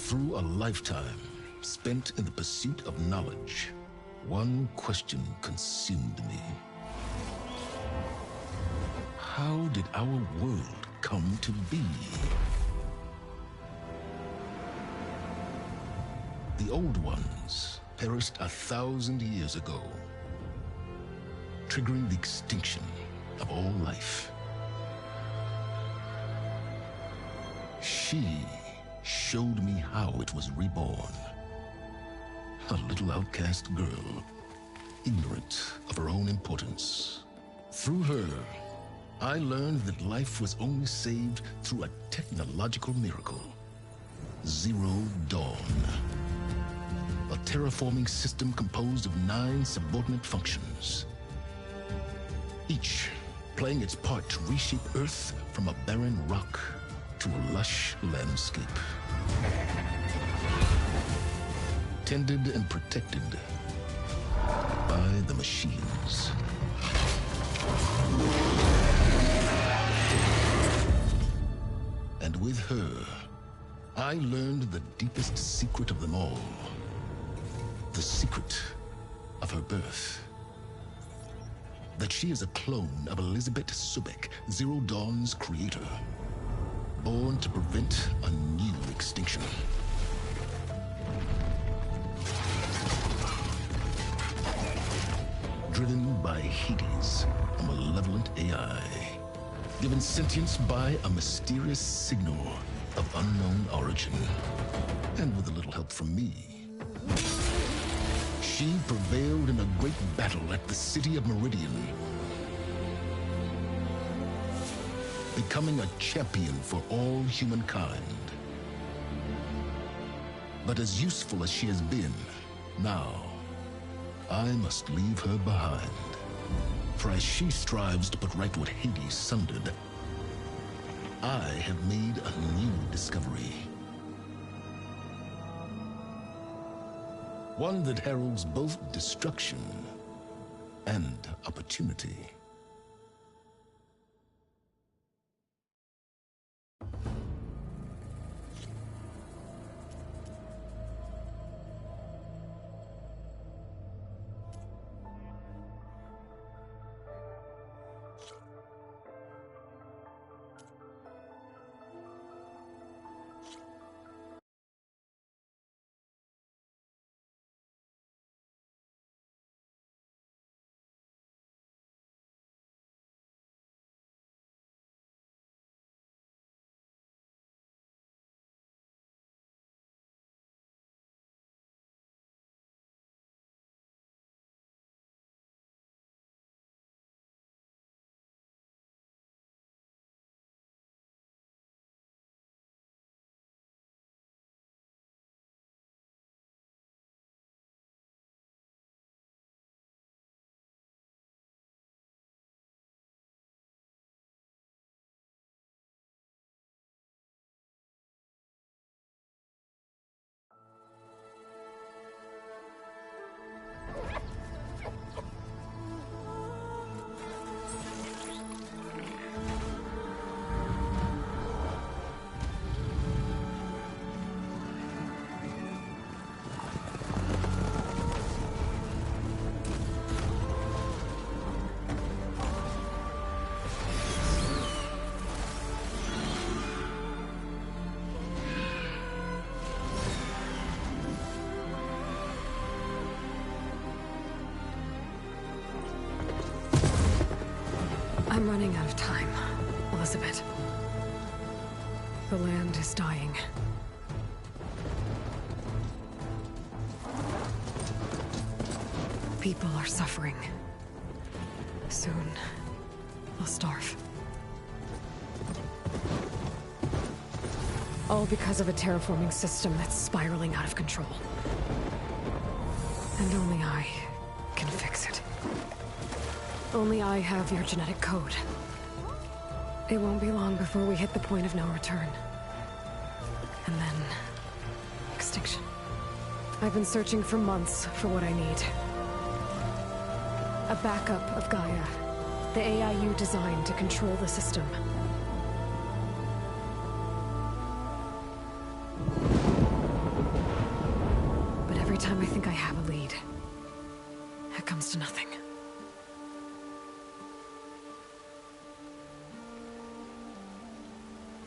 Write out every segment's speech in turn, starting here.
Through a lifetime spent in the pursuit of knowledge, one question consumed me. How did our world come to be? The old ones perished 1,000 years ago, triggering the extinction of all life. She showed me how it was reborn. A little outcast girl, ignorant of her own importance. Through her, I learned that life was only saved through a technological miracle. Zero Dawn. A terraforming system composed of 9 subordinate functions, each playing its part to reshape Earth from a barren rock to a lush landscape. Tended and protected by the machines. And with her, I learned the deepest secret of them all. The secret of her birth. That she is a clone of Elizabeth Subek, Zero Dawn's creator. Born to prevent a new extinction. Driven by Hades, a malevolent AI. Given sentience by a mysterious signal of unknown origin. And with a little help from me, she prevailed in a great battle at the city of Meridian, becoming a champion for all humankind. But as useful as she has been, now I must leave her behind. For as she strives to put right what Hades sundered, I have made a new discovery. One that heralds both destruction and opportunity. I'm running out of time, Elizabeth. The land is dying. People are suffering. Soon, they'll starve. All because of a terraforming system that's spiraling out of control. And only I can fix it. Only I have your genetic code. It won't be long before we hit the point of no return. And then... extinction. I've been searching for months for what I need. A backup of Gaia. The AI you designed to control the system. comes to nothing.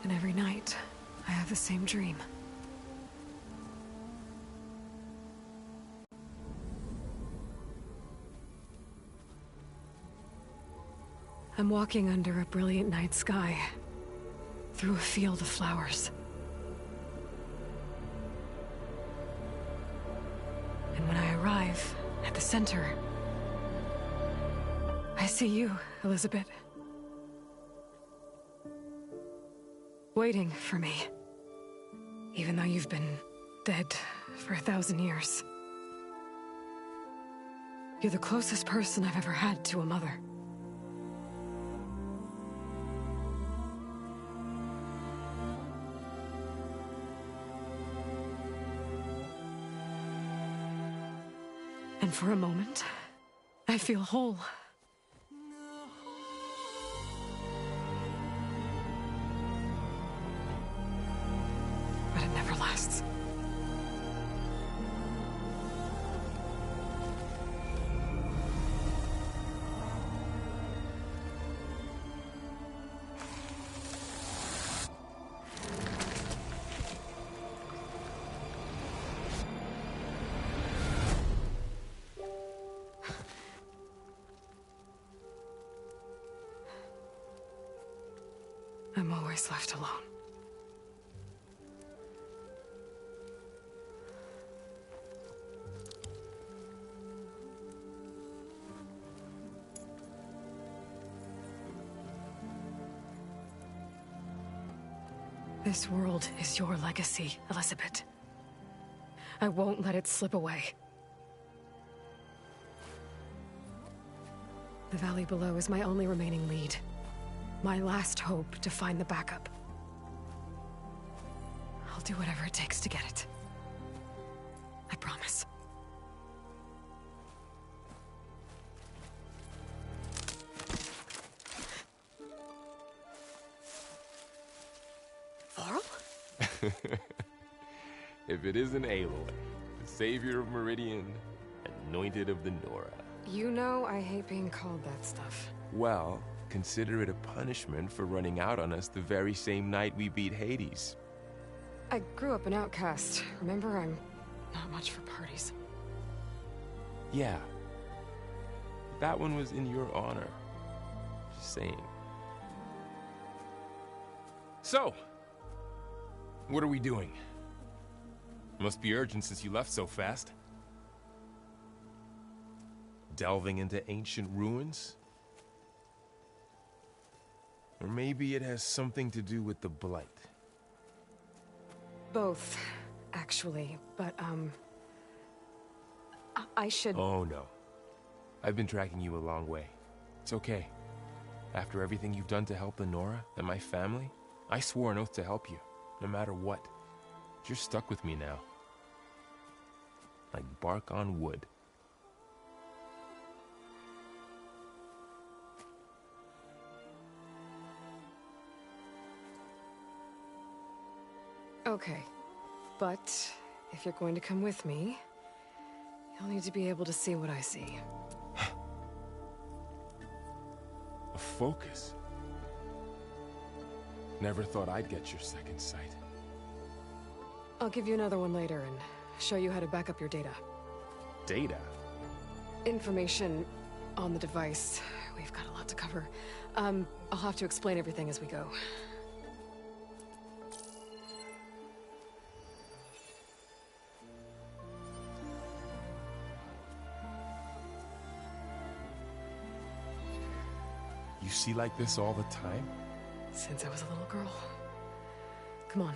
And every night, I have the same dream. I'm walking under a brilliant night sky, through a field of flowers. And when I arrive at the center, I see you, Elizabeth. Waiting for me. Even though you've been dead for 1,000 years. You're the closest person I've ever had to a mother. And for a moment, I feel whole. But it never lasts. I'm always left alone. This world is your legacy, Elizabeth. I won't let it slip away. The valley below is my only remaining lead. My last hope to find the backup. I'll do whatever it takes to get it. I promise. Varl? If it isn't Aloy, the savior of Meridian, anointed of the Nora. You know I hate being called that stuff. Well, consider it a punishment for running out on us the very same night we beat Hades. I grew up an outcast. Remember, I'm not much for parties. Yeah. That one was in your honor. Just saying. So, what are we doing? Must be urgent since you left so fast. Delving into ancient ruins? Or maybe it has something to do with the Blight. Both, actually, but, I should... Oh, no. I've been tracking you a long way. It's okay. After everything you've done to help the Nora and my family, I swore an oath to help you, no matter what. You're stuck with me now. Like bark on wood. Okay, but if you're going to come with me, you'll need to be able to see what I see. A focus? Never thought I'd get your second sight. I'll give you another one later and show you how to back up your data. Data? Information on the device. We've got a lot to cover. I'll have to explain everything as we go. You see like this all the time? Since I was a little girl. Come on.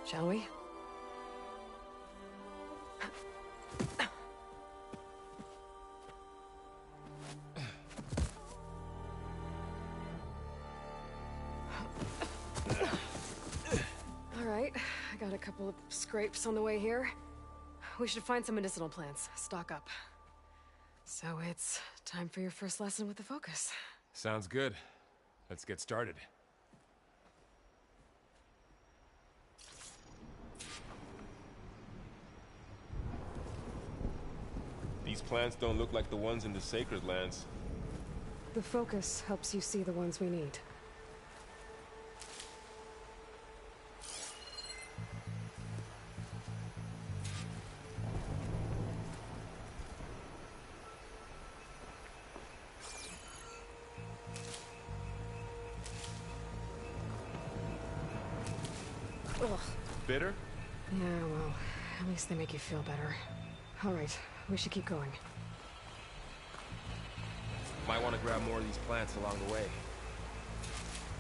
Shall we? All right, I got a couple of scrapes on the way here. we should find some medicinal plants, stock up. So it's time for your first lesson with the focus. Sounds good. Let's get started. These plants don't look like the ones in the Sacred Lands. The focus helps you see the ones we need. Ugh. Bitter? Yeah, well, at least they make you feel better. All right, we should keep going. Might want to grab more of these plants along the way.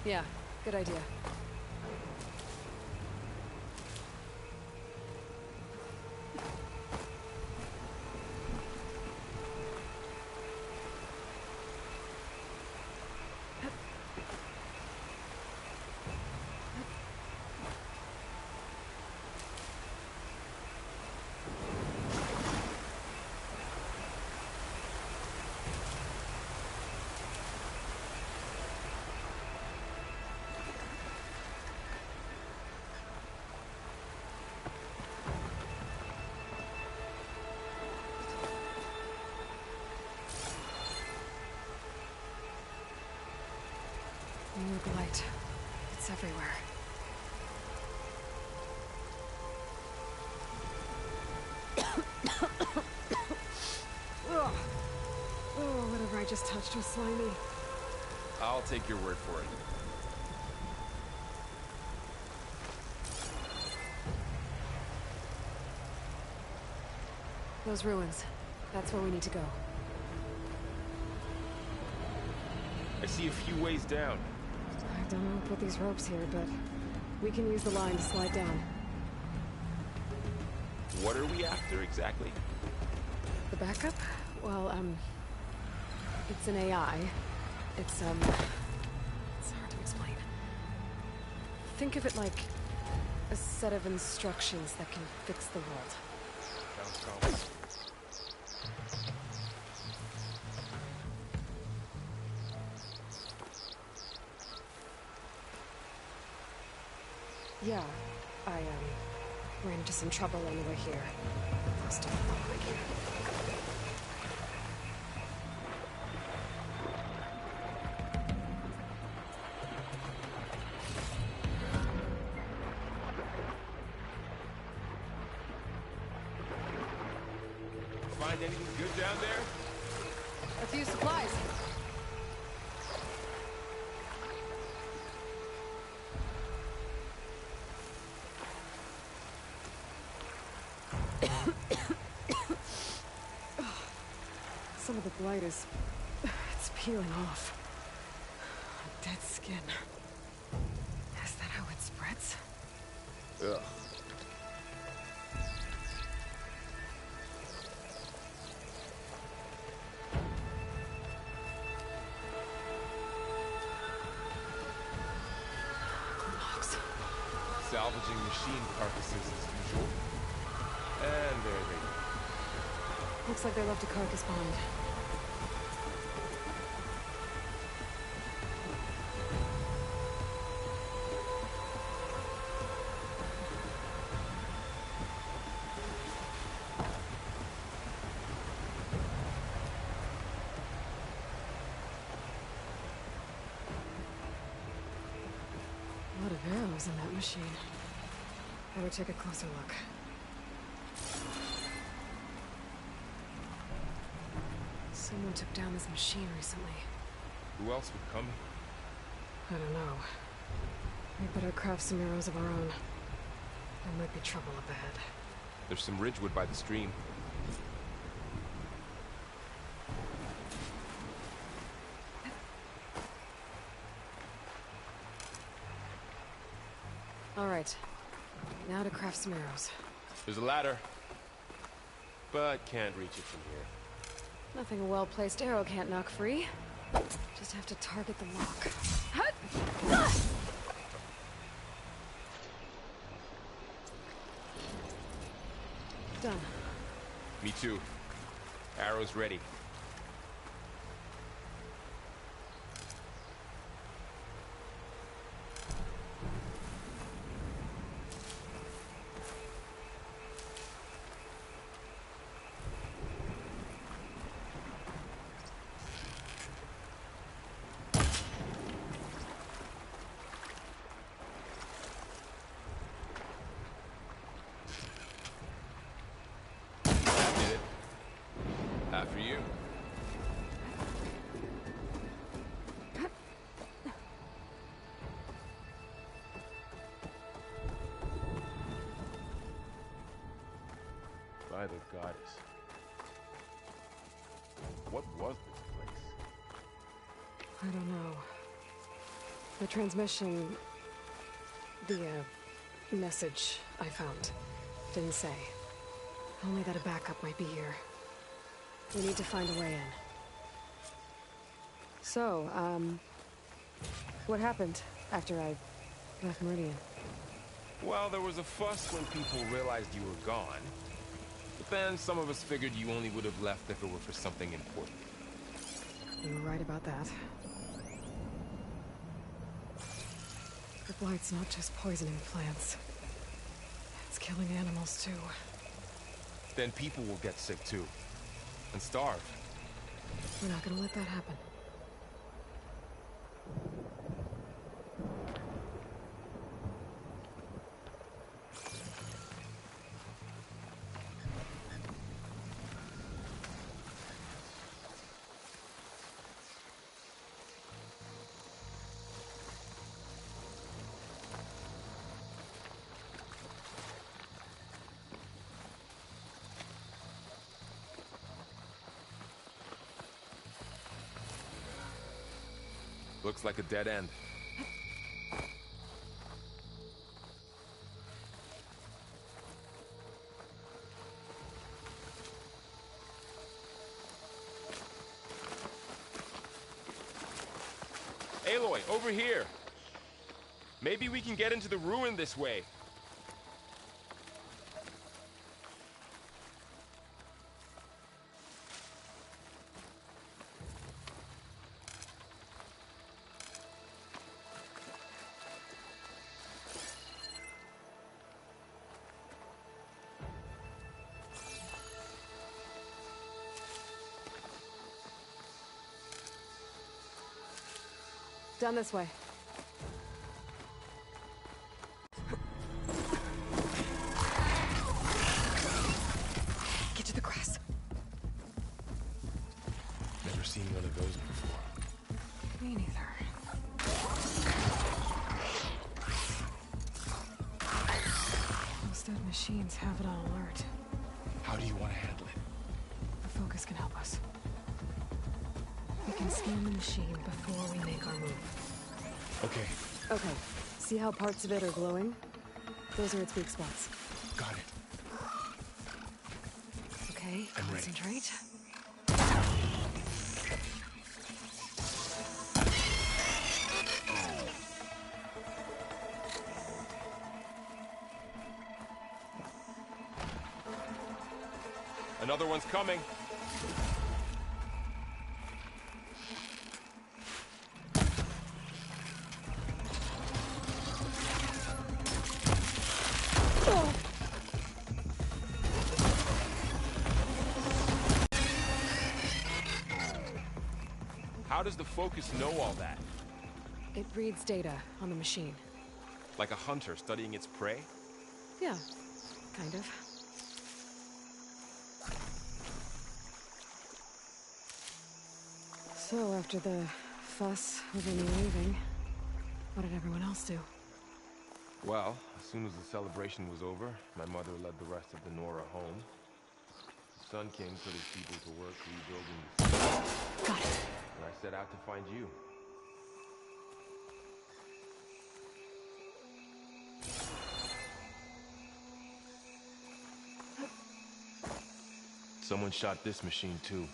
Yeah, good idea. More light. It's everywhere. Ugh. Oh, whatever I just touched was slimy. I'll take your word for it. Those ruins. That's where we need to go. I see a few ways down. I don't know who put these ropes here, but we can use the line to slide down. What are we after exactly? The backup? Well, it's an AI. It's hard to explain. Think of it like a set of instructions that can fix the world. Sounds promising. Yeah, I, ran into some trouble on the way here. Lost a lot of my gear. Find anything good down there? A few supplies. Some of the blight is... it's peeling off. Dead skin. Is that how it spreads? Ugh. Logs. Salvaging machine carcasses as usual. And there they go. Looks like they left a carcass behind. A lot of arrows in that machine. Better take a closer look. Someone took down this machine recently. Who else would come? I don't know. We better craft some arrows of our own. There might be trouble up ahead. There's some ridgewood by the stream. All right. Now to craft some arrows. There's a ladder, but can't reach it from here. Nothing a well-placed arrow can't knock free. Just have to target the lock. Hut! Ah! Done. Me too. Arrows ready. After you. By the goddess. What was this place? I don't know. The transmission... The, message I found didn't say. Only that a backup might be here. We need to find a way in. So, what happened after I left Meridian? Well, there was a fuss when people realized you were gone. But then some of us figured you only would have left if it were for something important. You were right about that. The blight's not just poisoning plants. It's killing animals, too. Then people will get sick, too. And starve. We're not gonna let that happen. Looks like a dead end. Aloy, over here! Maybe we can get into the ruin this way. Down this way. Get to the grass. Never seen one of those before. Me neither. Most dead machines have it on alert. How do you want to handle it? The focus can help us. We can scan the machine before we make our move. Okay. Okay. See how parts of it are glowing? Those are its weak spots. Got it. Okay, I'm ready. concentrate. Another one's coming. How does the focus know all that? It reads data on the machine. Like a hunter studying its prey? Yeah, kind of. So, after the fuss over me leaving, what did everyone else do? Well, as soon as the celebration was over, my mother led the rest of the Nora home. The Sun King put his people to work rebuilding the city. Got it. And I set out to find you. Someone shot this machine too.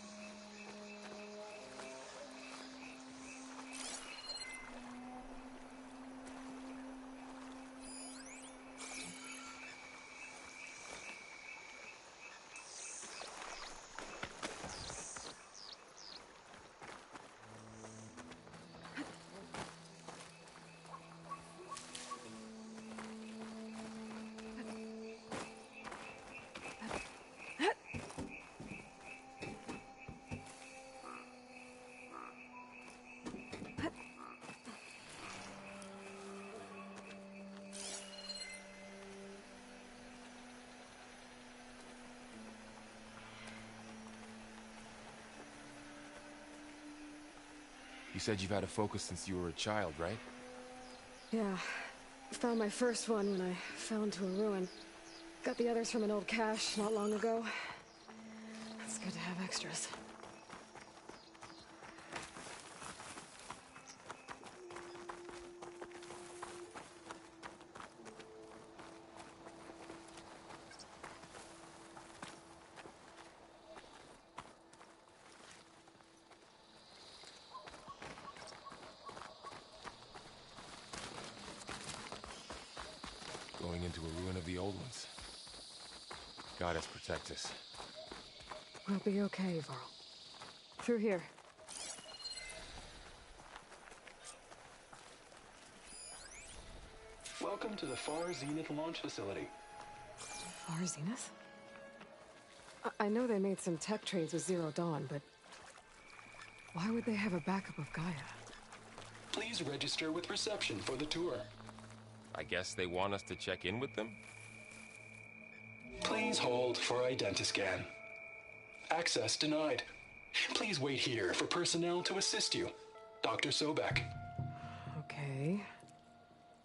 You said you've had a focus since you were a child, right? Yeah. Found my first one when I fell into a ruin. Got the others from an old cache not long ago. It's good to have extras. Going into a ruin of the old ones. Goddess protect us. We'll be okay, Varl. Through here. Welcome to the Far Zenith launch facility. Far Zenith? I know they made some tech trades with Zero Dawn, but why would they have a backup of Gaia? Please register with reception for the tour. I guess they want us to check in with them? Please hold for identiscan. Access denied. Please wait here for personnel to assist you. Dr. Sobek. Okay.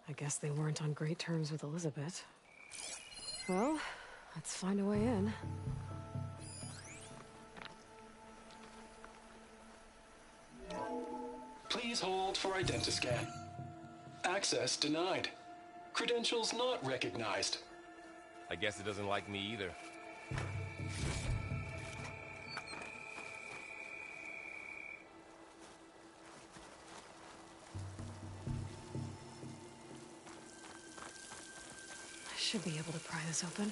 I guess they weren't on great terms with Elizabeth. Well, let's find a way in. Please hold for identiscan. Access denied. Credentials not recognized. I guess it doesn't like me either. I should be able to pry this open.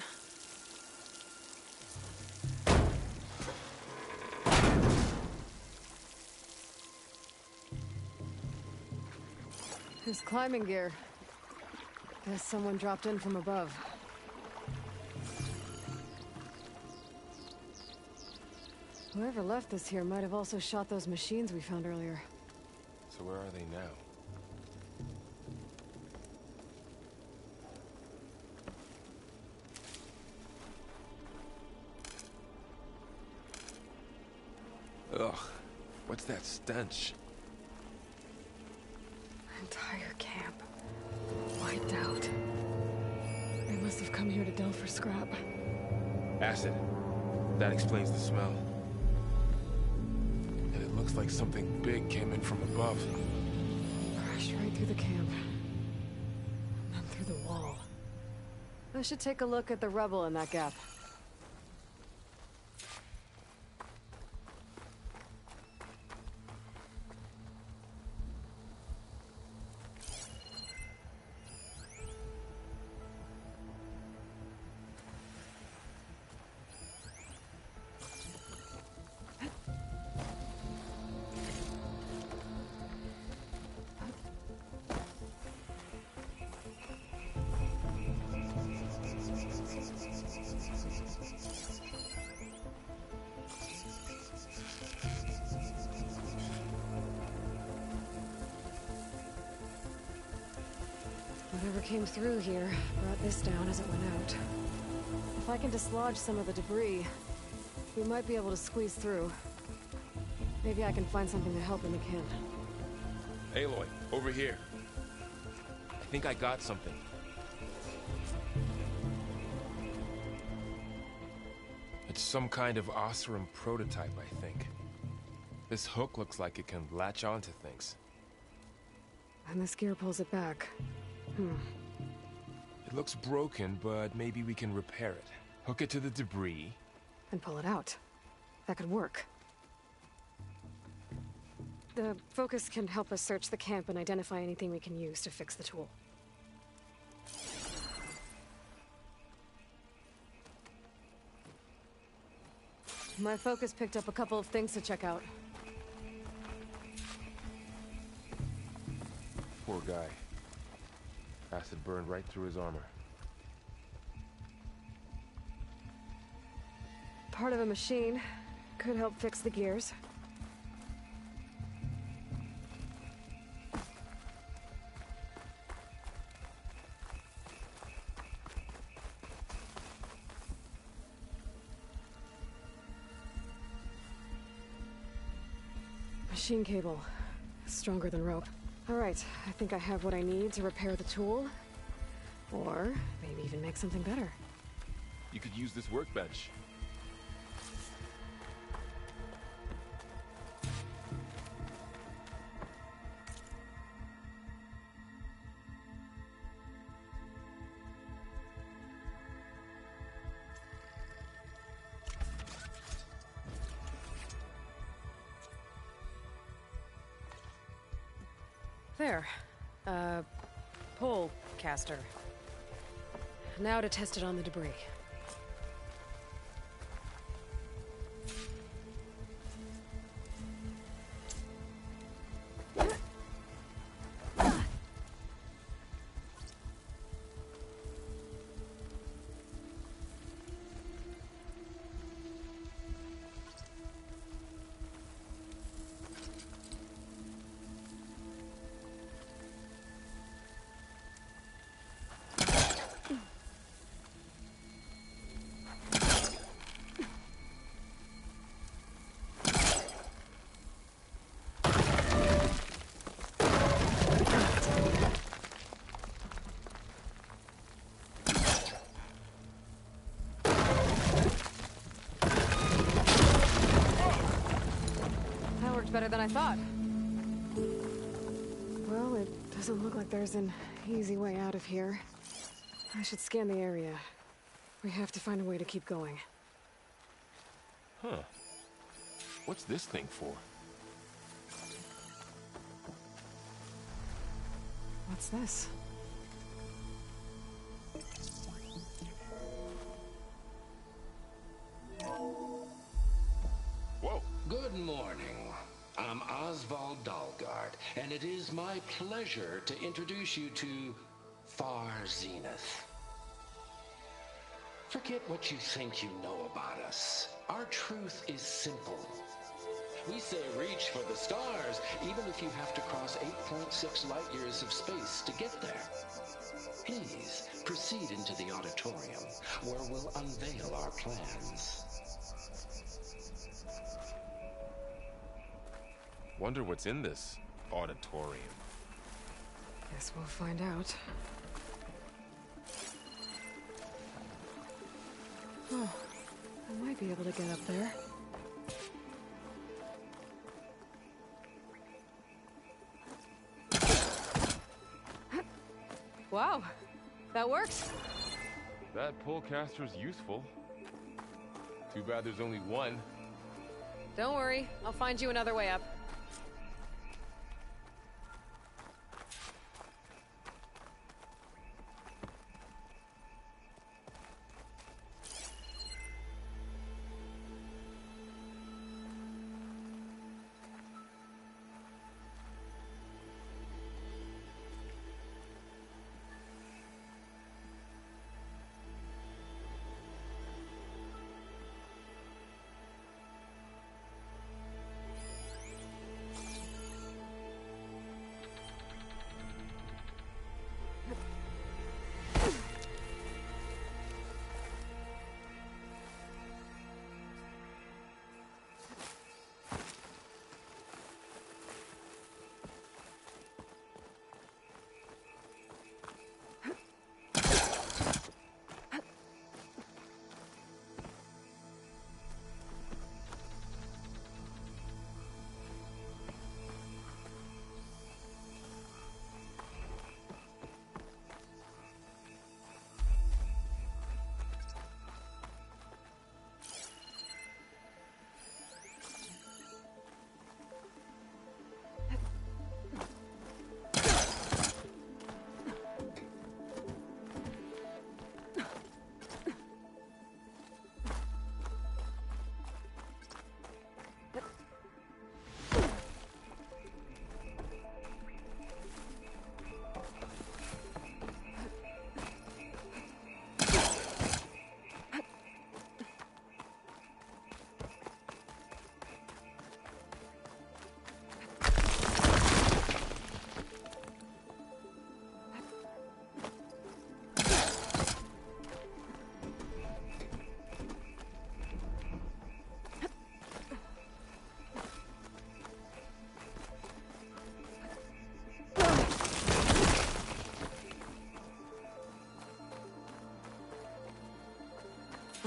There's climbing gear. Guess someone dropped in from above. Whoever left this here might have also shot those machines we found earlier. So where are they now? Ugh, what's that stench? Entire camp. Wiped out. They must have come here to delve for scrap. Acid. That explains the smell. And it looks like something big came in from above. Crashed right through the camp. And then through the wall. I should take a look at the rubble in that gap. Whatever came through here brought this down as it went out. If I can dislodge some of the debris, we might be able to squeeze through. Maybe I can find something to help when we can. Aloy, over here. I think I got something. It's some kind of Osram prototype, I think. This hook looks like it can latch onto things. And this gear pulls it back. It looks broken, but maybe we can repair it. Hook it to the debris. And pull it out. That could work. The focus can help us search the camp and identify anything we can use to fix the tool. My focus picked up a couple of things to check out. Poor guy. Acid burned right through his armor. Part of a machine. Could help fix the gears. Machine cable. stronger than rope. Alright, I think I have what I need to repair the tool. Or maybe even make something better. You could use this workbench. There. Pole caster. Now to test it on the debris. Better than I thought. Well, it doesn't look like there's an easy way out of here. I should scan the area. We have to find a way to keep going. Huh. What's this thing for? What's this? Whoa. Good morning. I'm Oswald Dalgard, and it is my pleasure to introduce you to Far Zenith. Forget what you think you know about us. Our truth is simple. We say reach for the stars, even if you have to cross 8.6 light years of space to get there. Please proceed into the auditorium, where we'll unveil our plans. Wonder what's in this auditorium. Guess we'll find out. Oh, I might be able to get up there. Wow, that works. That polecaster's useful. Too bad there's only one. Don't worry, I'll find you another way up.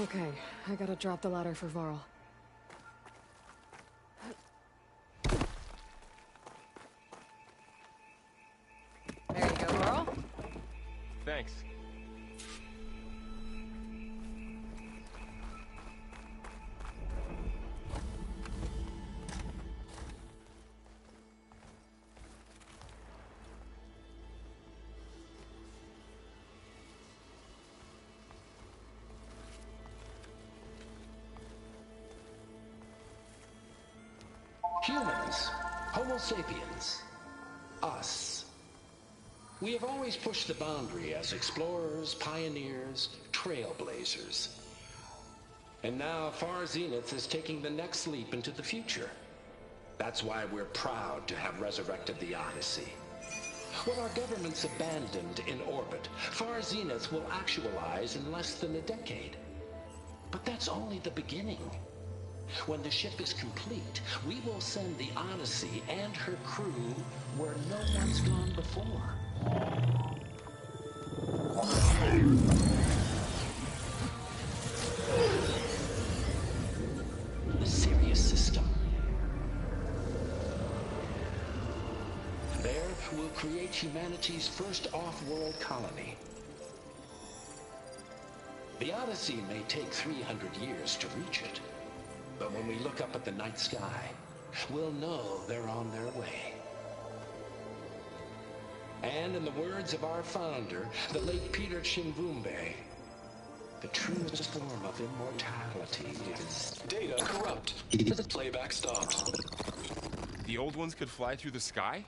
Okay, I gotta drop the ladder for Varl. There you go, Varl. Thanks. Humans, Homo sapiens, us. We have always pushed the boundary as explorers, pioneers, trailblazers. And now Far Zenith is taking the next leap into the future. That's why we're proud to have resurrected the Odyssey. What our governments abandoned in orbit, Far Zenith will actualize in less than a decade. But that's only the beginning. When the ship is complete, we will send the Odyssey and her crew where no one's gone before. The Sirius system. There, we'll create humanity's first off-world colony. The Odyssey may take 300 years to reach it. But when we look up at the night sky, we'll know they're on their way. And in the words of our founder, the late Peter Chimbumbe, the truest form of immortality is... Data corrupt. Playback stopped. The old ones could fly through the sky?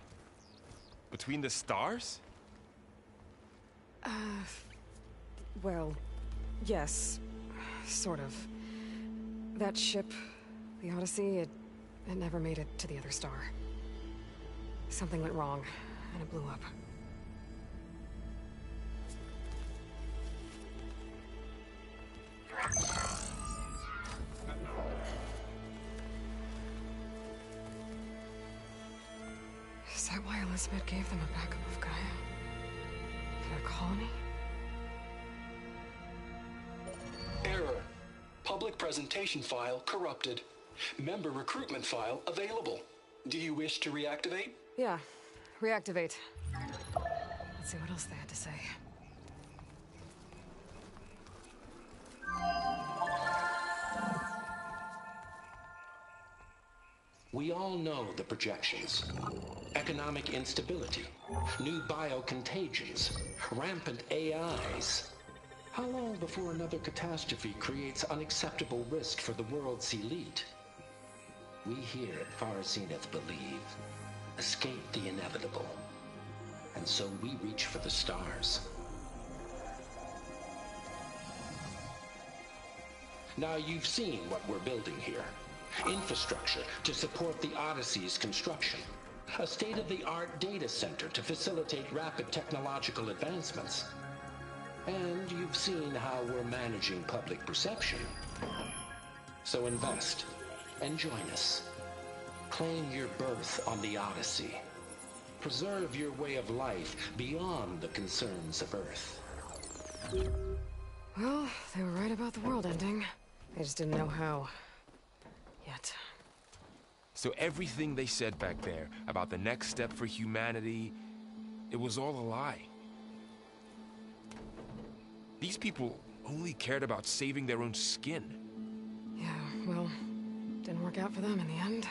Between the stars? Well, yes. Sort of. That ship, the Odyssey, it never made it to the other star. Something went wrong, and it blew up. Is that why Elizabeth gave them a backup of Gaia? For their colony? Error. Public presentation file corrupted. Member recruitment file available. Do you wish to reactivate? Yeah, reactivate. Let's see what else they had to say. We all know the projections. Economic instability, new biocontagions, rampant AIs. How long before another catastrophe creates unacceptable risk for the world's elite? We here at Far Zenith believe, escape the inevitable. And so we reach for the stars. Now you've seen what we're building here. Infrastructure to support the Odyssey's construction. A state-of-the-art data center to facilitate rapid technological advancements. And you've seen how we're managing public perception. So invest and join us. Claim your berth on the Odyssey. Preserve your way of life beyond the concerns of Earth. Well, they were right about the world ending. They just didn't know how. Yet. So everything they said back there about the next step for humanity, it was all a lie. These people only cared about saving their own skin. Yeah, well, didn't work out for them in the end.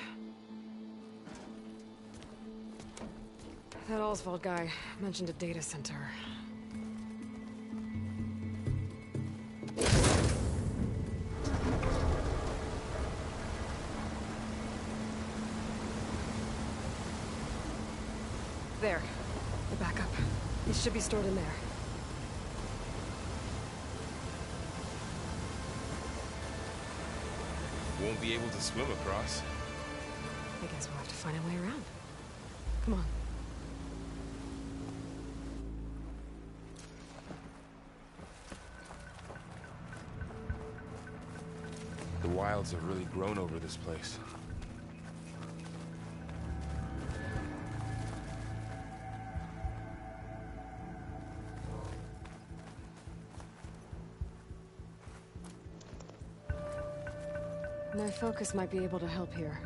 That Oswald guy mentioned a data center. There. The backup. It should be stored in there. Won't be able to swim across. I guess we'll have to find a way around. Come on. The wilds have really grown over this place. My focus might be able to help here.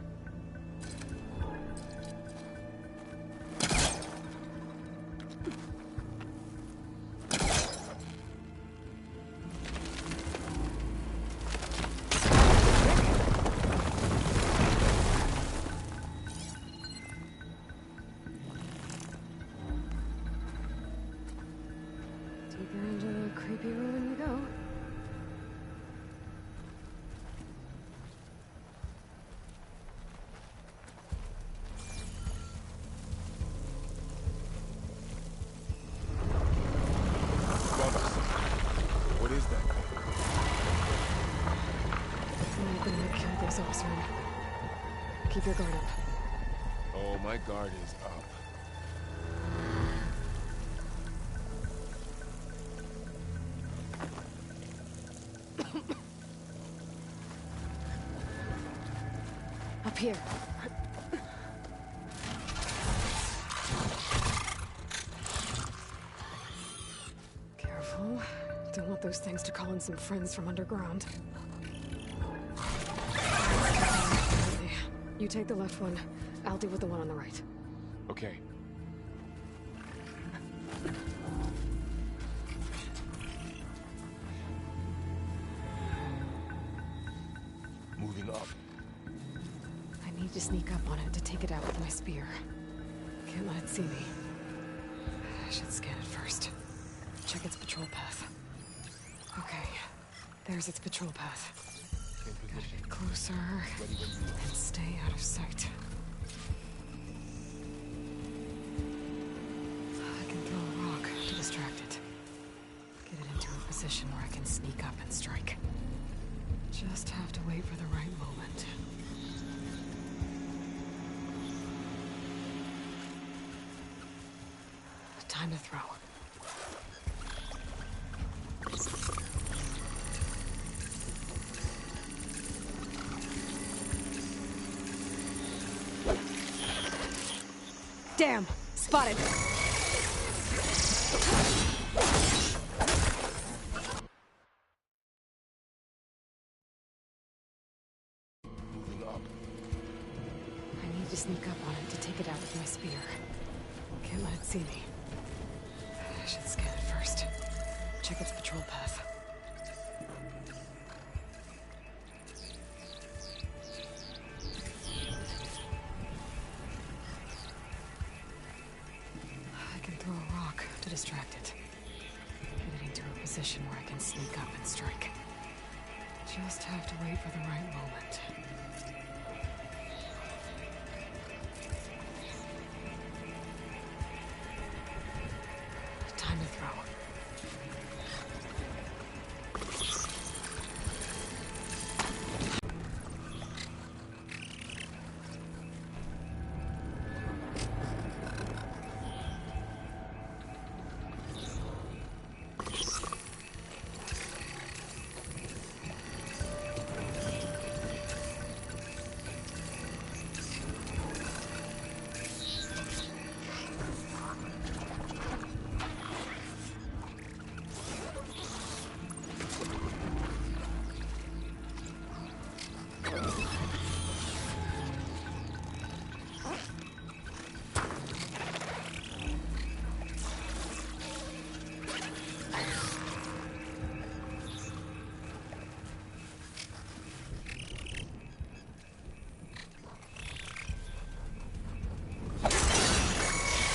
Deeper into the creepy ruin we go. What is that? I'm not gonna kill those Oxford. Keep your guard up. Oh, my guard is up. Up here. Careful. Don't want those things to call in some friends from underground. You take the left one. I'll deal with the one on the right. Okay. Moving up. I need to sneak up on it to take it out with my spear. Can't let it see me. I should scan it first. Check its patrol path. Okay. There's its patrol path. Gotta get closer and stay out of sight. I can throw a rock to distract it. Get it into a position where I can sneak up and strike. Just have to wait for the right moment. Time to throw. Damn! Spotted! Moving up. I need to sneak up on it to take it out with my spear. Can't let it see me. I should scan it first. Check its patrol path. I can throw a rock to distract it. Get it into a position where I can sneak up and strike. Just have to wait for the right moment. Time to throw.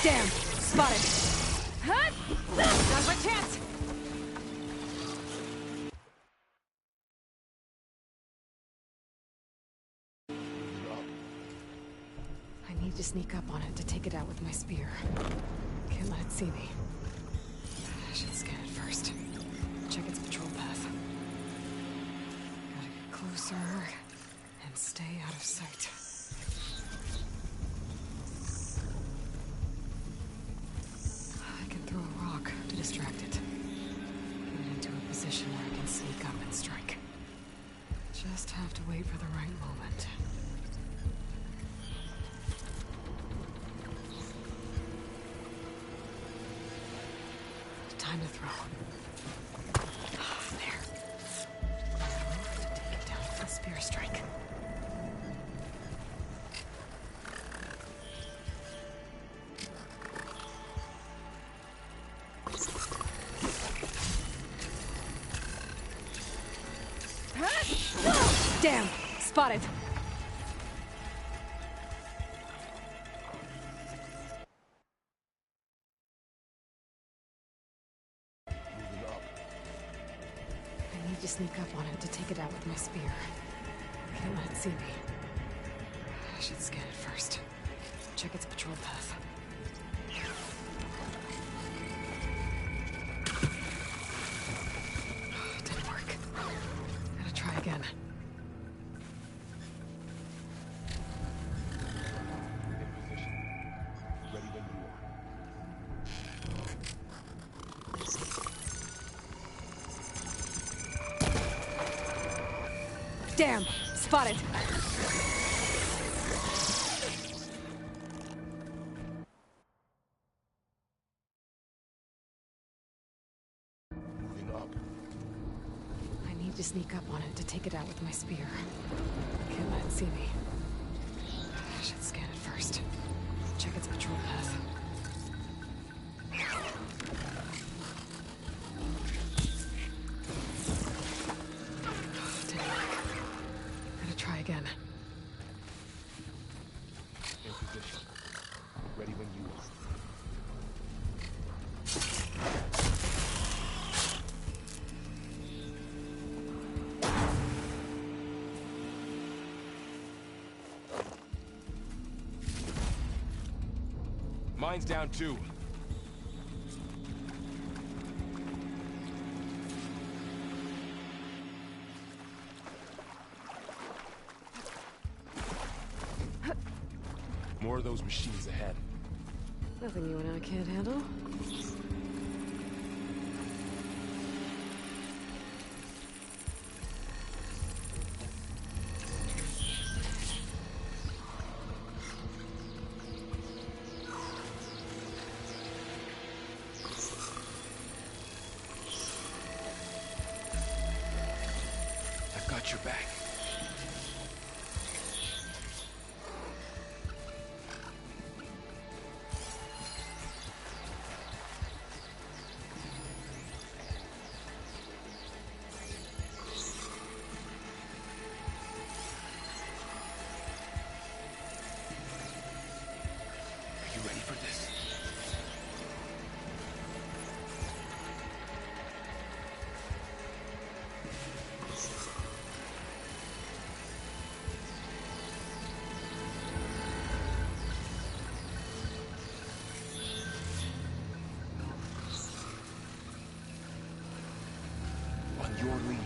Damn! Spotted! Huh? Now's my chance! I need to sneak up on it to take it out with my spear. Can't let it see me. I should scan it first. Check its patrol path. Gotta get closer and stay out of sight. I can throw a rock to distract it. Get it into a position where I can sneak up and strike. Just have to wait for the right moment. Time to throw. There. Now to take it down with a spear strike. Damn! Spotted! Moving up. I need to sneak up on it to take it out with my spear. Can't let it see me. I should scan it first. Check its patrol path. Didn't work. Gotta try again. In position. Ready when you are. Damn! Spotted! Moving up. I need to sneak up on it to take it out with my spear. Can't let it see me. I should scan it first. Check its patrol path. Didn't work. Gotta try again. In position. Ready when you are. Mine's down too. More of those machines ahead. Nothing you and I can't handle. I've got your back. Are you ready for this? On your lead.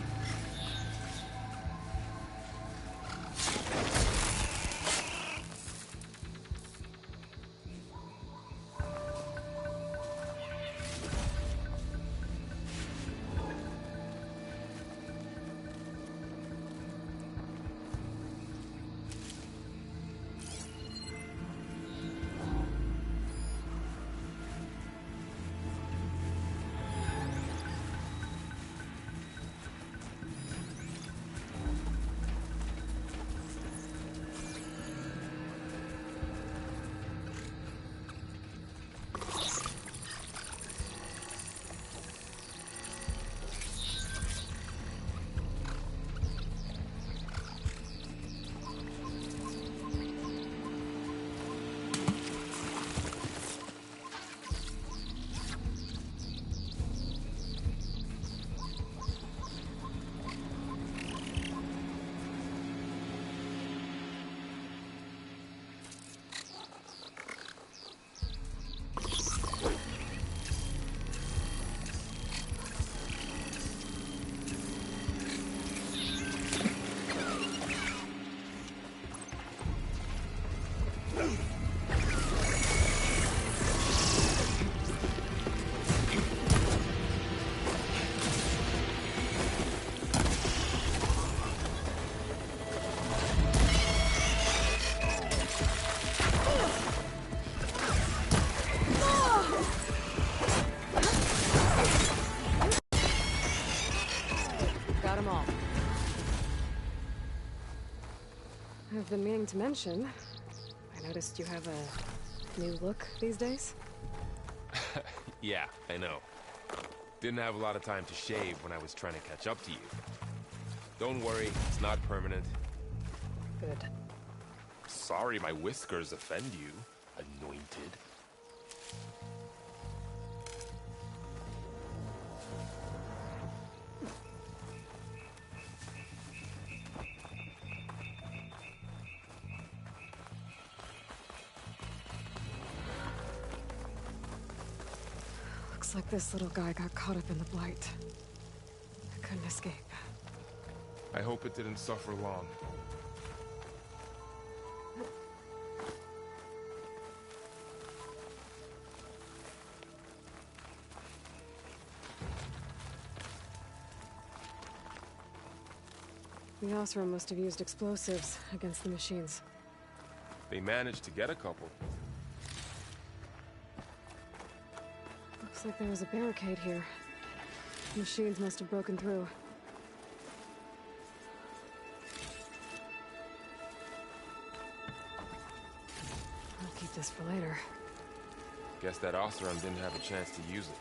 Got 'em all. I've been meaning to mention, I noticed you have a new look these days. Yeah, I know. Didn't have a lot of time to shave when I was trying to catch up to you. Don't worry, it's not permanent. Good. Sorry my whiskers offend you, anointed. Looks like this little guy got caught up in the blight. I couldn't escape. I hope it didn't suffer long. The Osram must have used explosives against the machines. They managed to get a couple. Looks like there was a barricade here. Machines must have broken through. I'll keep this for later. Guess that Osram didn't have a chance to use it.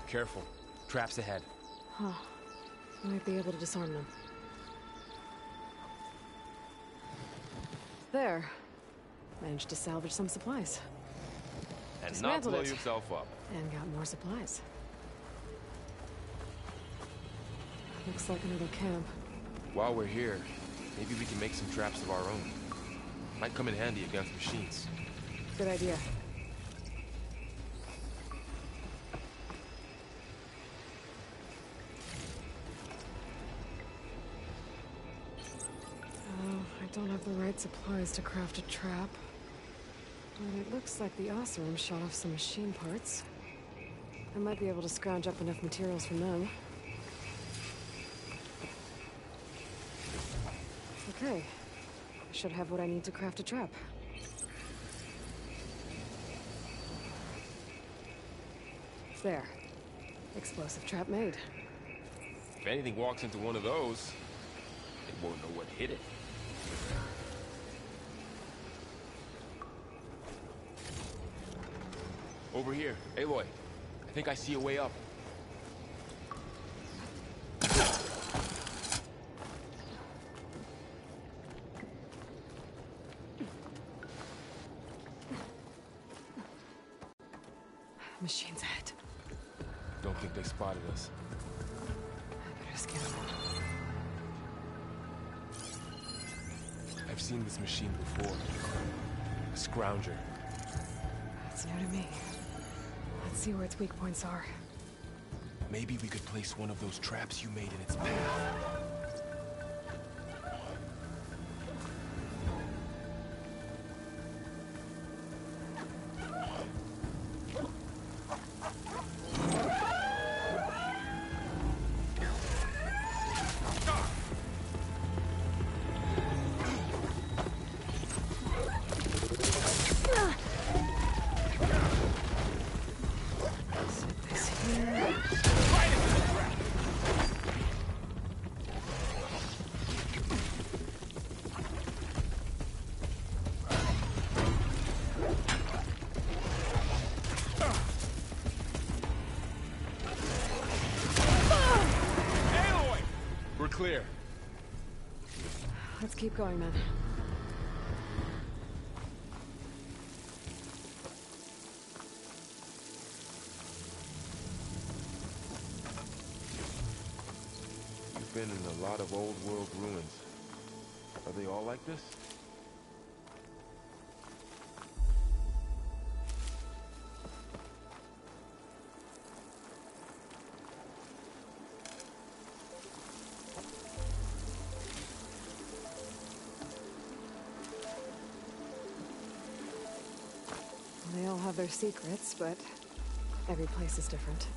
Careful. Traps ahead. Huh. Might be able to disarm them. There. Managed to salvage some supplies. And not Dismantled blow it. yourself up. And got more supplies. Looks like another camp. While we're here, maybe we can make some traps of our own. Might come in handy against machines. Good idea. I don't have the right supplies to craft a trap. But it looks like the Osram shot off some machine parts. I might be able to scrounge up enough materials from them. Okay. I should have what I need to craft a trap. There. Explosive trap made. If anything walks into one of those, it won't know what hit it. Over here, Aloy. I think I see a way up. Machines ahead. Don't think they spotted us. I better scan them. I've seen this machine before. A scrounger. That's new to me. Let's see where its weak points are. Maybe we could place one of those traps you made in its path. Clear. Let's keep going, then. You've been in a lot of old world ruins. Are they all like this? They all have their secrets, but every place is different.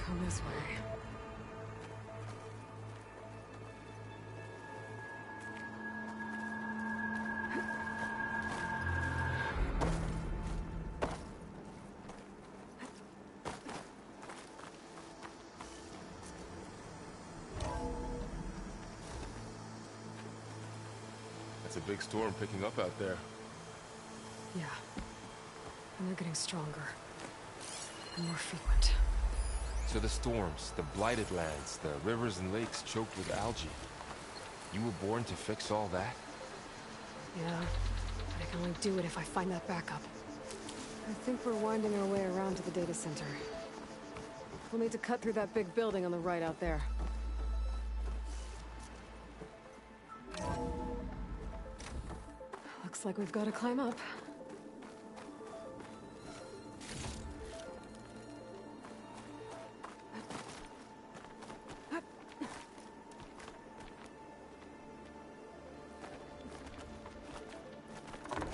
Come this way. That's a big storm picking up out there. Yeah. And they're getting stronger. And more frequent. So the storms, the blighted lands, the rivers and lakes choked with algae. You were born to fix all that? Yeah. But I can only do it if I find that backup. I think we're winding our way around to the data center. We'll need to cut through that big building on the right out there. Looks like we've got to climb up.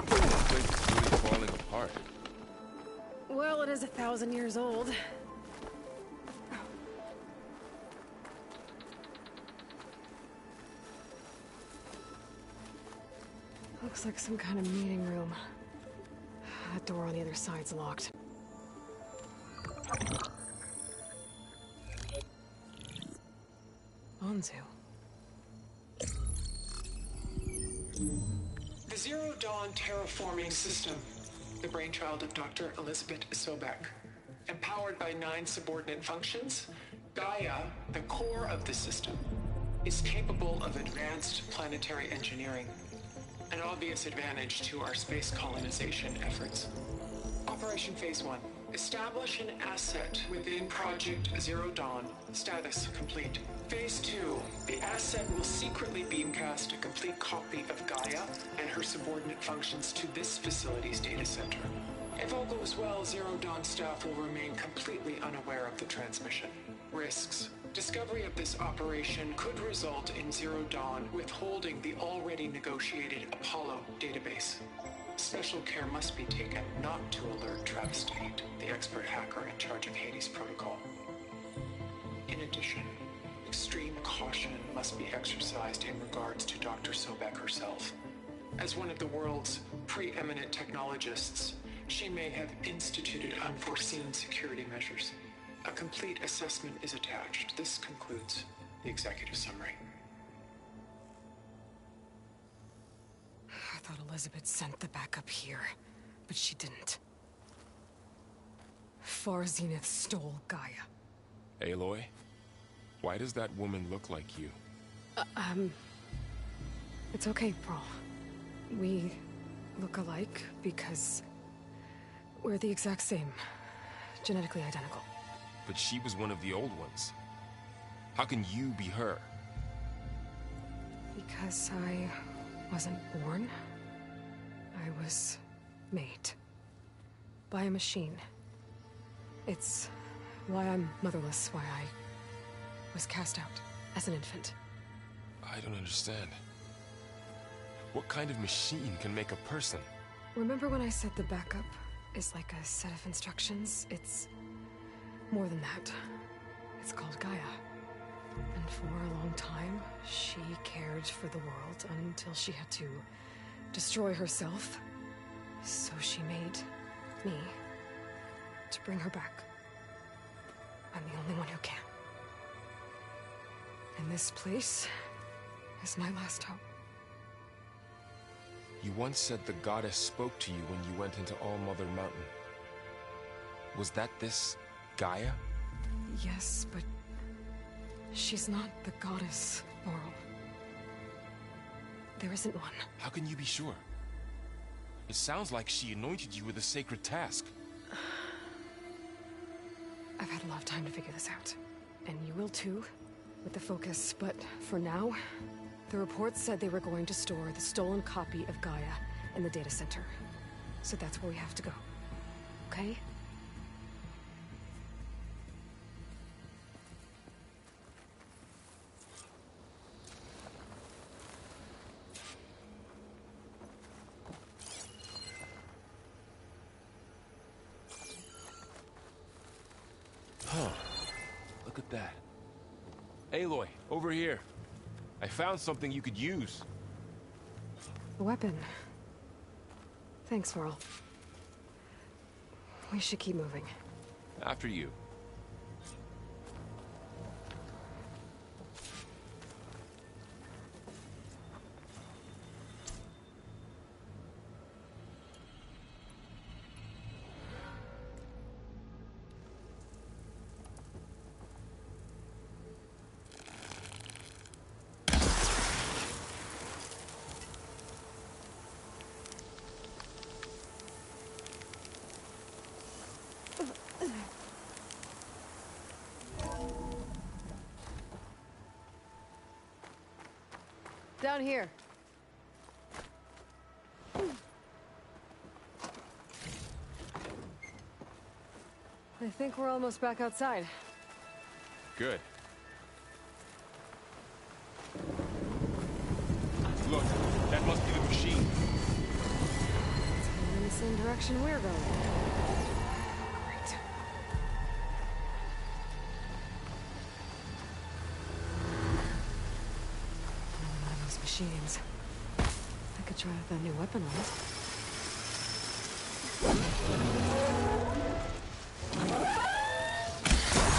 The place is really falling apart. Well, it is 1,000 years old. Looks like some kind of meeting room. That door on the other side's locked. Anzu. The Zero Dawn terraforming system, the brainchild of Dr. Elizabeth Sobek. Empowered by 9 subordinate functions, Gaia, the core of the system, is capable of advanced planetary engineering, an obvious advantage to our space colonization efforts. Operation Phase 1. Establish an asset within Project Zero Dawn. Status complete. Phase 2. The asset will secretly beamcast a complete copy of Gaia and her subordinate functions to this facility's data center. If all goes well, Zero Dawn staff will remain completely unaware of the transmission. Risks. Discovery of this operation could result in Zero Dawn withholding the already negotiated Apollo database. Special care must be taken not to alert Travis Tate, the expert hacker in charge of Hades Protocol. In addition, extreme caution must be exercised in regards to Dr. Sobek herself. As one of the world's preeminent technologists, she may have instituted unforeseen security measures. A complete assessment is attached. This concludes the executive summary. I thought Elizabeth sent the backup here, but she didn't. Far Zenith stole Gaia. Aloy? Why does that woman look like you? It's okay, Pearl. We look alike because we're the exact same. Genetically identical. But she was one of the old ones. How can you be her? Because I wasn't born. I was made. By a machine. It's why I'm motherless, why I was cast out as an infant. I don't understand. What kind of machine can make a person? Remember when I said the backup is like a set of instructions? It's more than that. It's called Gaia. And for a long time, she cared for the world until she had to destroy herself. So she made me to bring her back. I'm the only one who can. And this place is my last hope. You once said the goddess spoke to you when you went into All Mother Mountain. Was that this Gaia? Yes, but she's not the goddess, Laurel. There isn't one. How can you be sure? It sounds like she anointed you with a sacred task. I've had a lot of time to figure this out. And you will too, with the focus. But for now, the reports said they were going to store the stolen copy of Gaia in the data center. So that's where we have to go. Okay? Look at that. Aloy, over here. I found something you could use. A weapon. Thanks, Varl. We should keep moving. After you. Down here. I think we're almost back outside. Good. Look, that must be the machine. It's going in the same direction we're going. Great. One of those machines. I could try out that new weapon on it.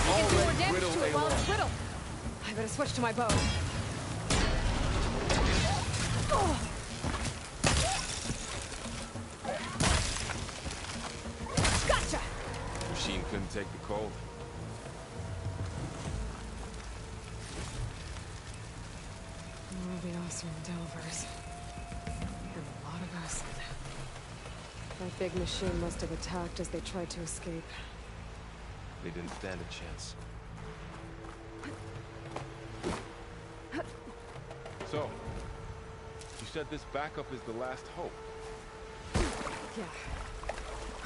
More damage to it while it's brittle. I better switch to my bow. Oh. Gotcha! Machine couldn't take the cold. More of the awesome Delvers. And a lot of acid. That big machine must have attacked as they tried to escape. They didn't stand a chance. So, you said this backup is the last hope. Yeah.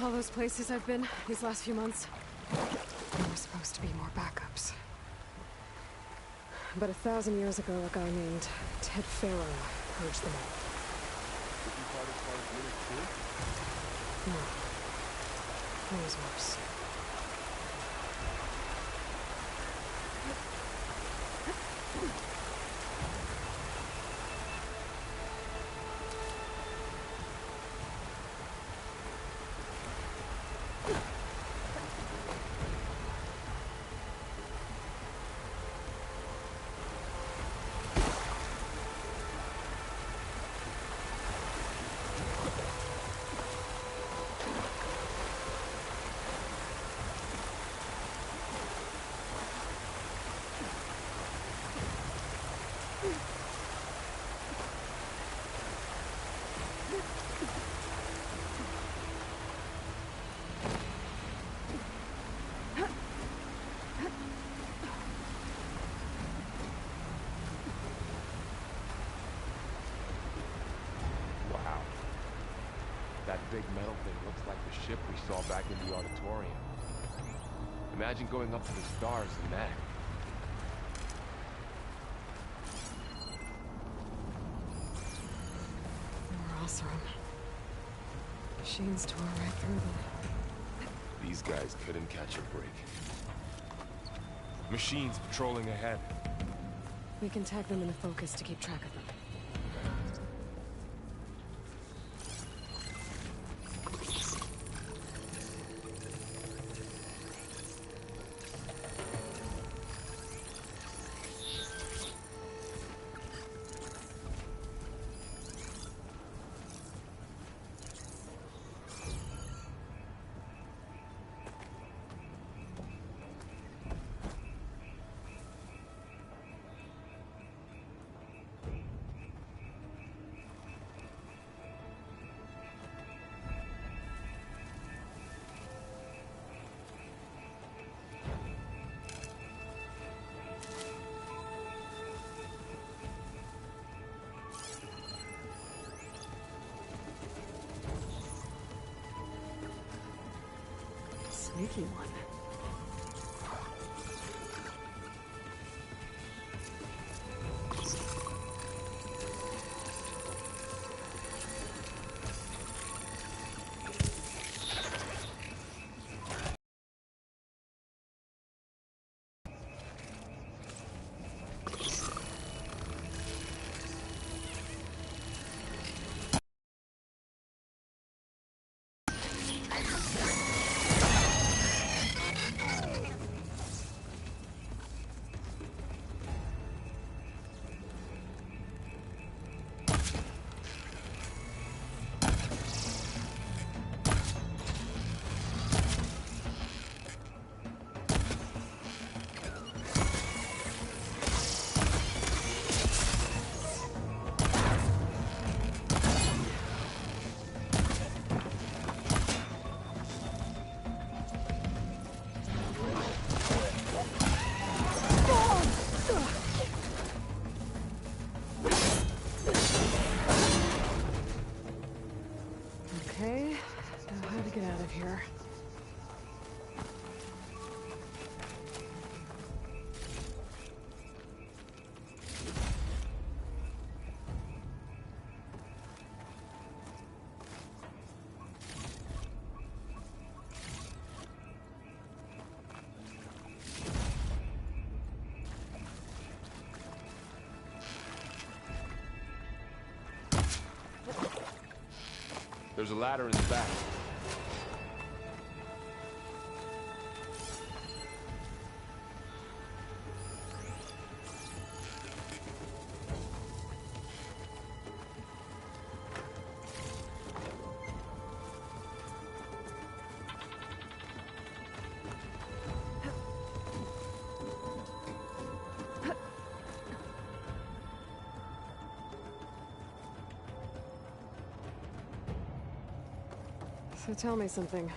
All those places I've been these last few months, there were supposed to be more backups. But 1,000 years ago, a guy named Ted Farrow purged them all. No. It was worse. That big metal thing looks like the ship we saw back in the auditorium. Imagine going up to the stars in that. They were awesome. Machines tore right through them. These guys couldn't catch a break. Machines patrolling ahead. We can tag them in the focus to keep track of them. Sneaky one. There's a ladder in the back. So tell me something.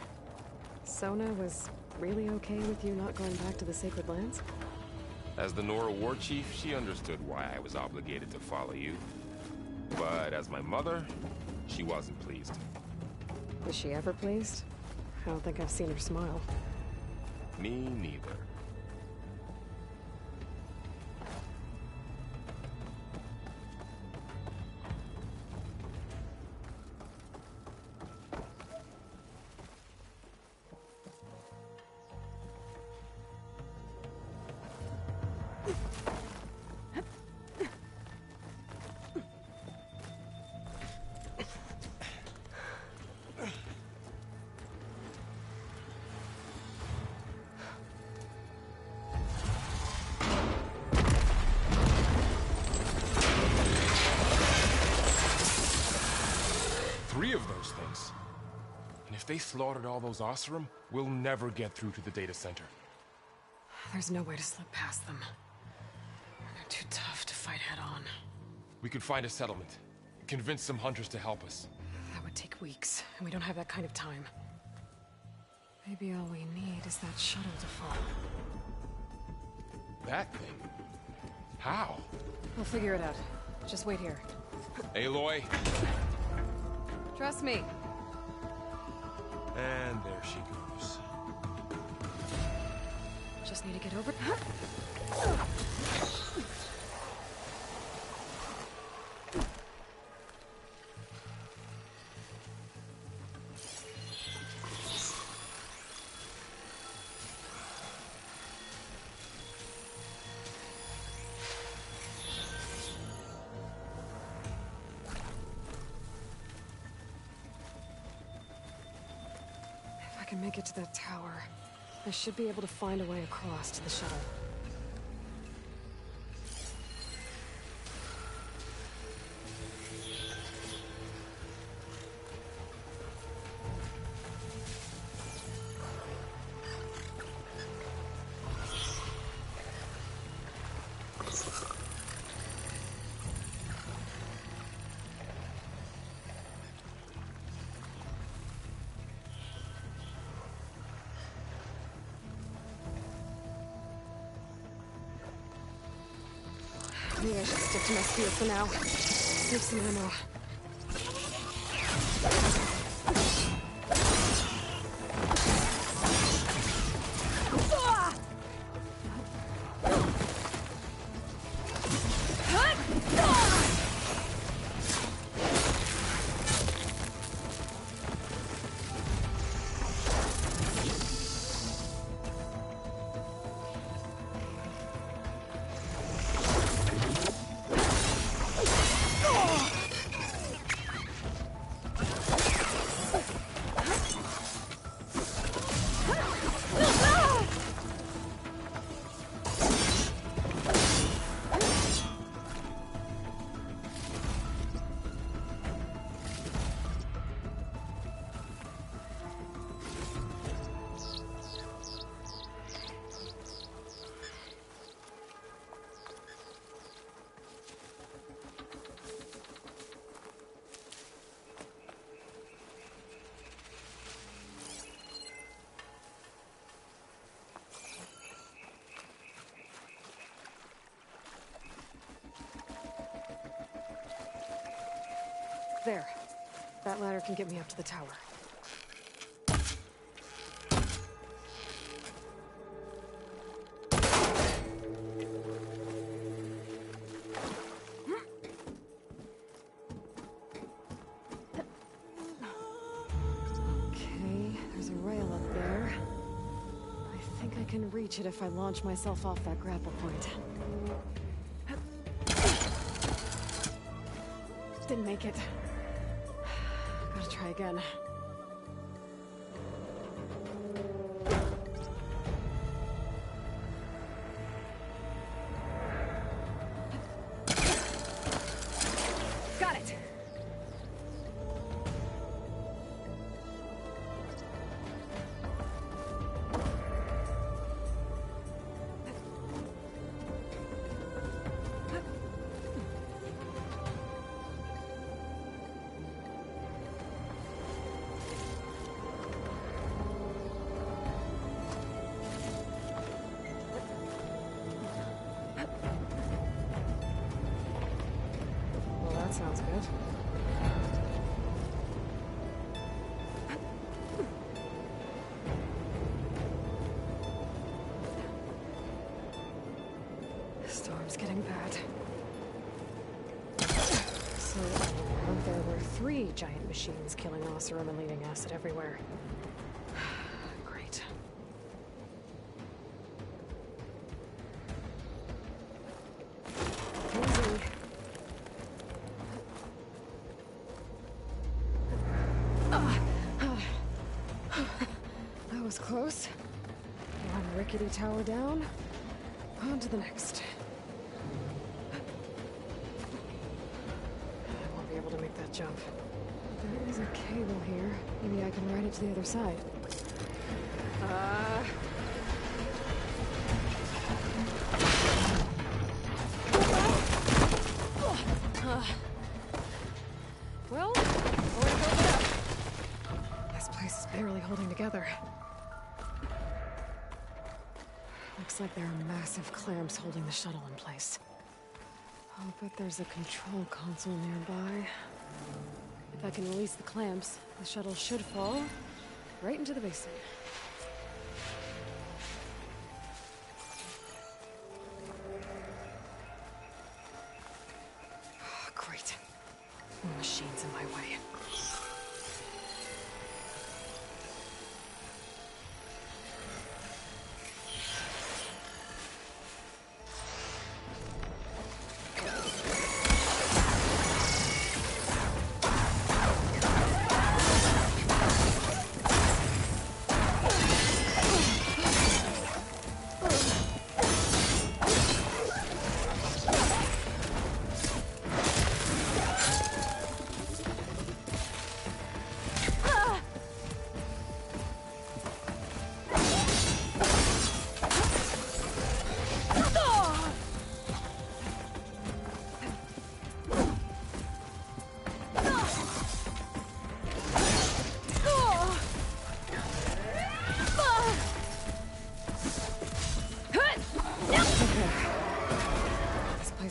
Sona was really okay with you not going back to the Sacred Lands? As the Nora war chief, she understood why I was obligated to follow you. But as my mother, she wasn't pleased. Is she ever pleased? I don't think I've seen her smile. Me neither. Three of those things. And if they slaughtered all those Oseram, we'll never get through to the data center. There's no way to slip past them. They're too tough to fight head-on. We could find a settlement. Convince some hunters to help us. That would take weeks, and we don't have that kind of time. Maybe all we need is that shuttle to fall. That thing? How? We'll figure it out. Just wait here. Aloy. Trust me. And there she goes. Just need to get over... If I can make it to that tower, I should be able to find a way across to the shuttle. Maybe I should stick to my spear for now. Save some ammo. There. That ladder can get me up to the tower. Okay, there's a rail up there. I think I can reach it if I launch myself off that grapple point. Didn't make it. Gotta try again. Got it! That sounds good. The storm's getting bad. So, there were 3 giant machines killing Oseram and leaving acid everywhere. Great. Easy. That was close. One rickety tower down. On to the next. I won't be able to make that jump. There is a cable here. Maybe I can ride it to the other side. Well, I'll open it up. This place is barely holding together. Looks like there are massive clamps holding the shuttle in place. I'll bet there's a control console nearby. If I can release the clamps, the shuttle should fall right into the basin. Great. More machines in my way.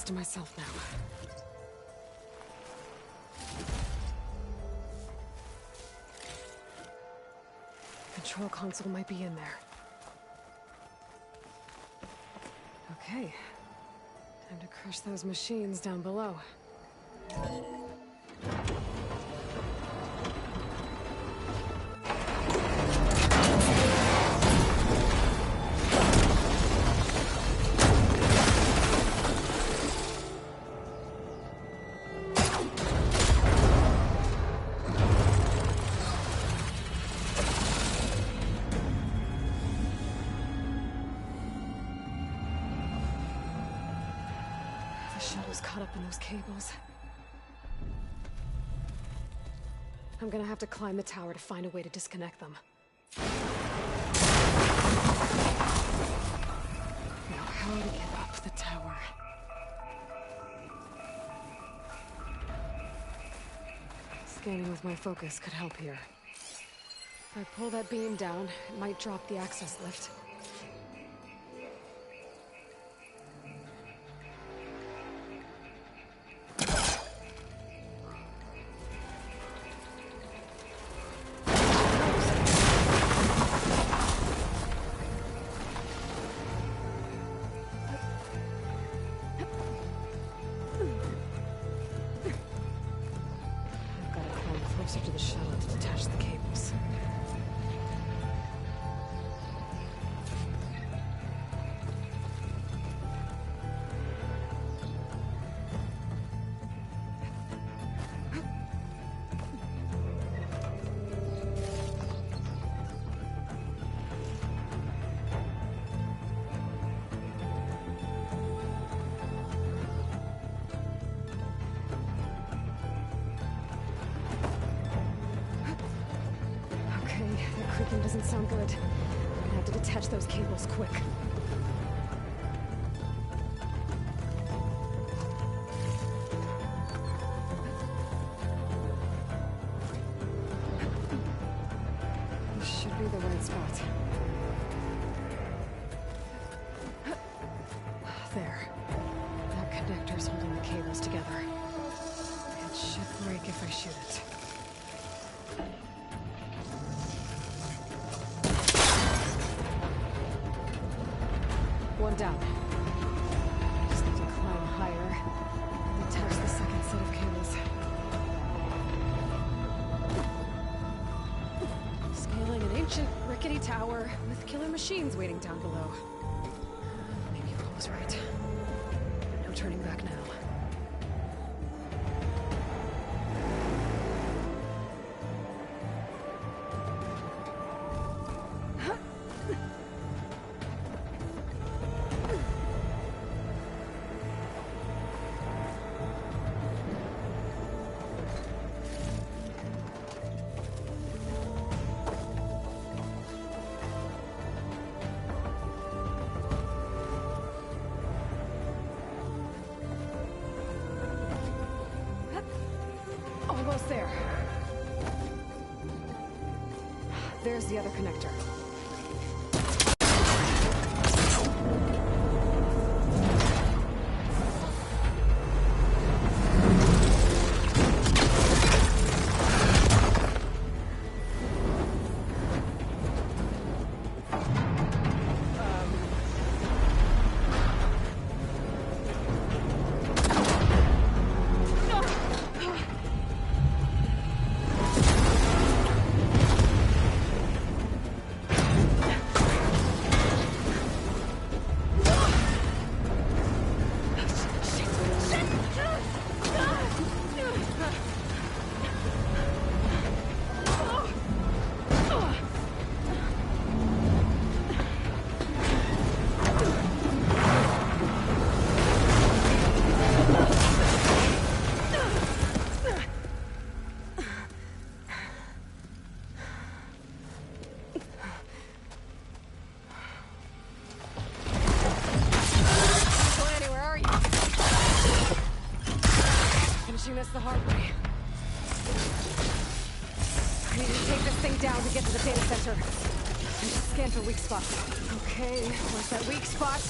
To myself now. Control console might be in there. Okay. Time to crush those machines down below. Shuttle's caught up in those cables. I'm gonna have to climb the tower to find a way to disconnect them. Now, how to get up the tower? Scanning with my focus could help here. If I pull that beam down, it might drop the access lift. Closer to the shuttle to detach the cables. doesn't sound good. I'm gonna have to detach those cables quick. This should be the right spot. There. That connector's holding the cables together. It should break if I shoot it. One down. Just need to climb higher and attach the second set of cables. Scaling an ancient, rickety tower with killer machines waiting down below. Maybe Paul was right. No turning back now. Almost there. There's the other connector. This the hard way. I need to take this thing down to get to the data center. I should scan for weak spots. Okay, where's that weak spot?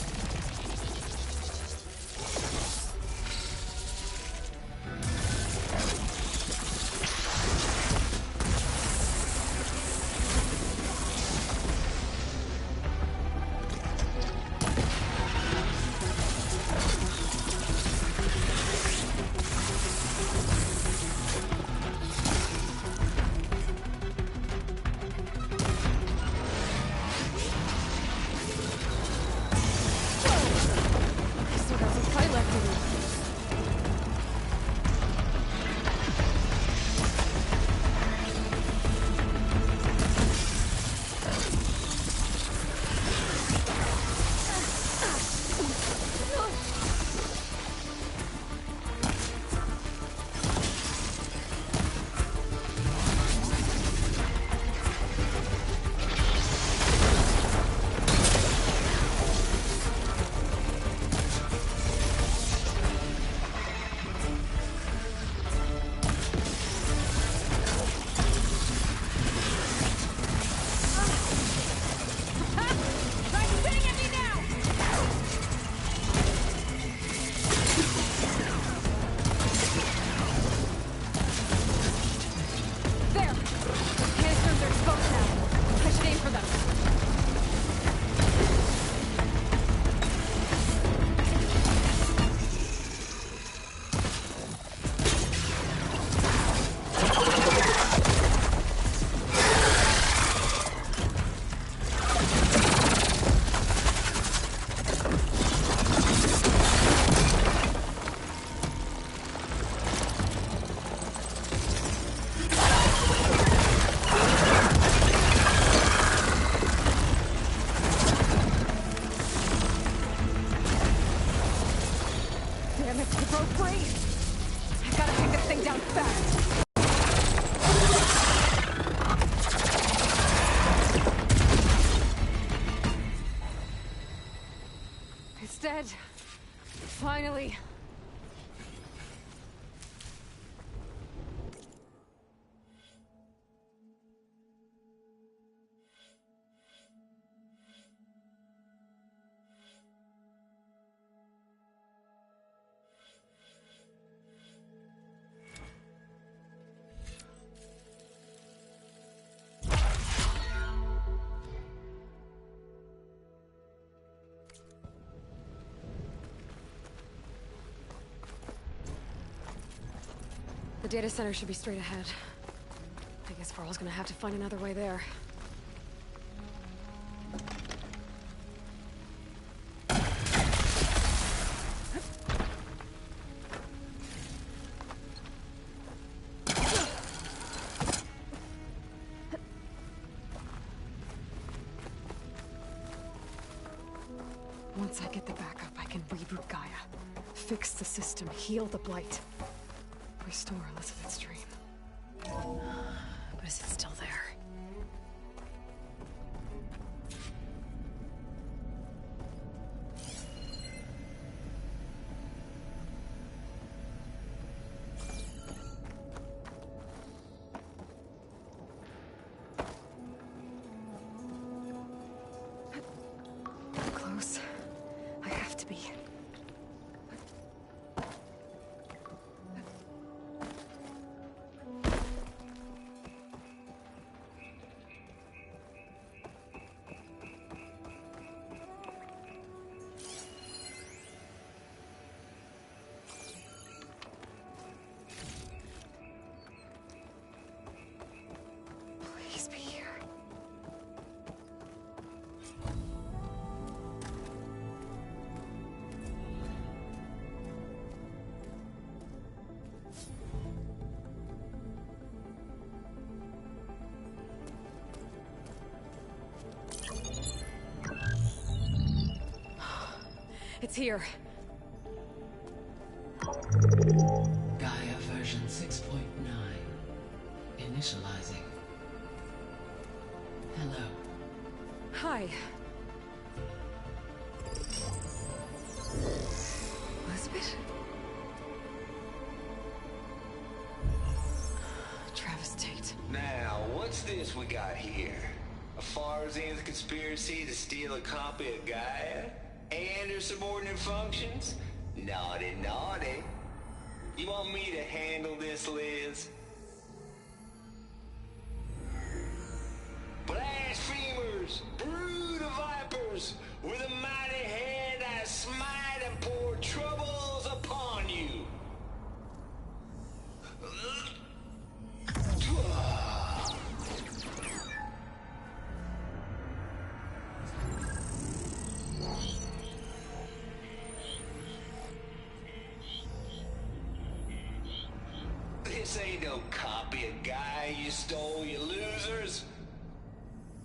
dead. Finally. The data center should be straight ahead. I guess Varl's gonna have to find another way there. Once I get the backup, I can reboot Gaia. Fix the system, heal the Blight. Restore Elizabeth's dream. But is it still there? Close. I have to be. Please be here. It's here. Gaia version 6.9. Initializing. Hello. Hi. Elizabeth? Travis Tate. Now, what's this we got here? A Farsian's conspiracy to steal a copy of Gaia? And her subordinate functions? Naughty, naughty. You want me to handle this, Liz? Blasphemers! Brood of vipers! With a mighty hand I smite and pour troubles upon you! This ain't no copy of Gaia you stole, you losers.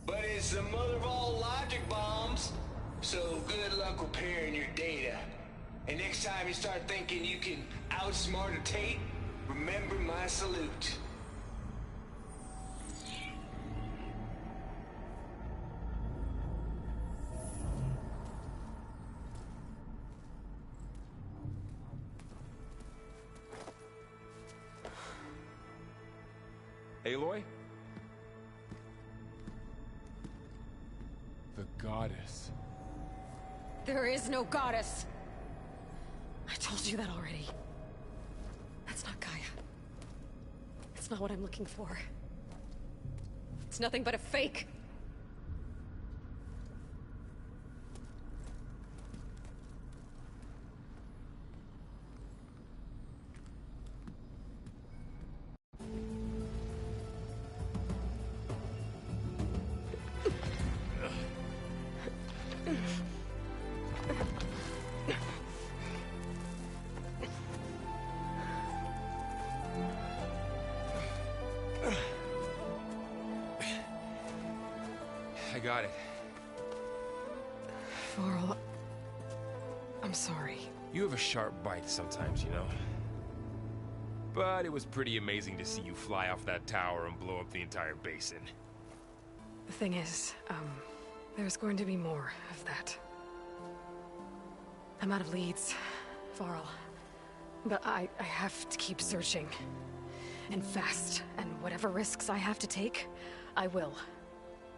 But it's the mother of all logic bombs. So good luck repairing your data. And next time you start thinking you can outsmart a Tate, remember my salute. Aloy? The goddess. There is no goddess. I told you that already. That's not Gaia. It's not what I'm looking for. It's nothing but a fake. I got it. Varl, I'm sorry. You have a sharp bite sometimes, you know? But it was pretty amazing to see you fly off that tower and blow up the entire basin. The thing is, there's going to be more of that. I'm out of leads, Varl. But I have to keep searching. And fast. And whatever risks I have to take, I will.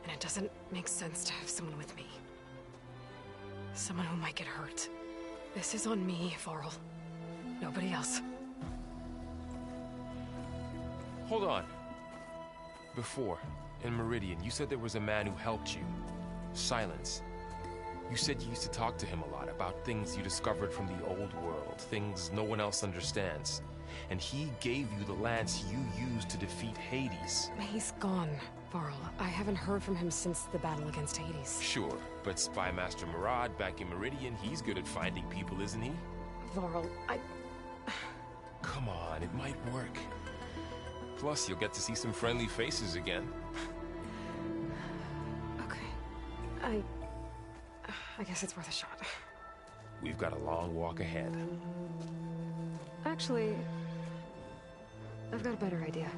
And it doesn't make sense to have someone with me. Someone who might get hurt. This is on me, Varl. Nobody else. Hold on. Before, in Meridian, you said there was a man who helped you. Silence. You said you used to talk to him a lot about things you discovered from the old world, things no one else understands. And he gave you the lance you used to defeat Hades. He's gone, Varl. I haven't heard from him since the battle against Hades. Sure, but Spy Master Murad back in Meridian, he's good at finding people, isn't he? Varl, Come on, it might work. Plus, you'll get to see some friendly faces again. Okay. I guess it's worth a shot. We've got a long walk ahead. Actually, I've got a better idea.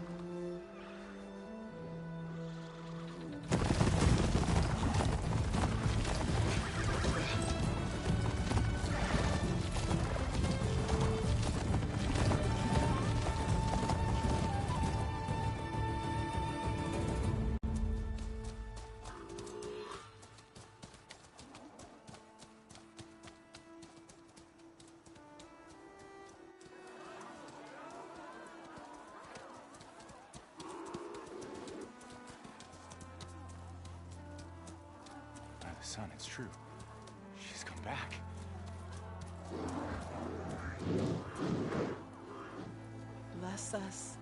Son, it's true. She's come back. Bless us.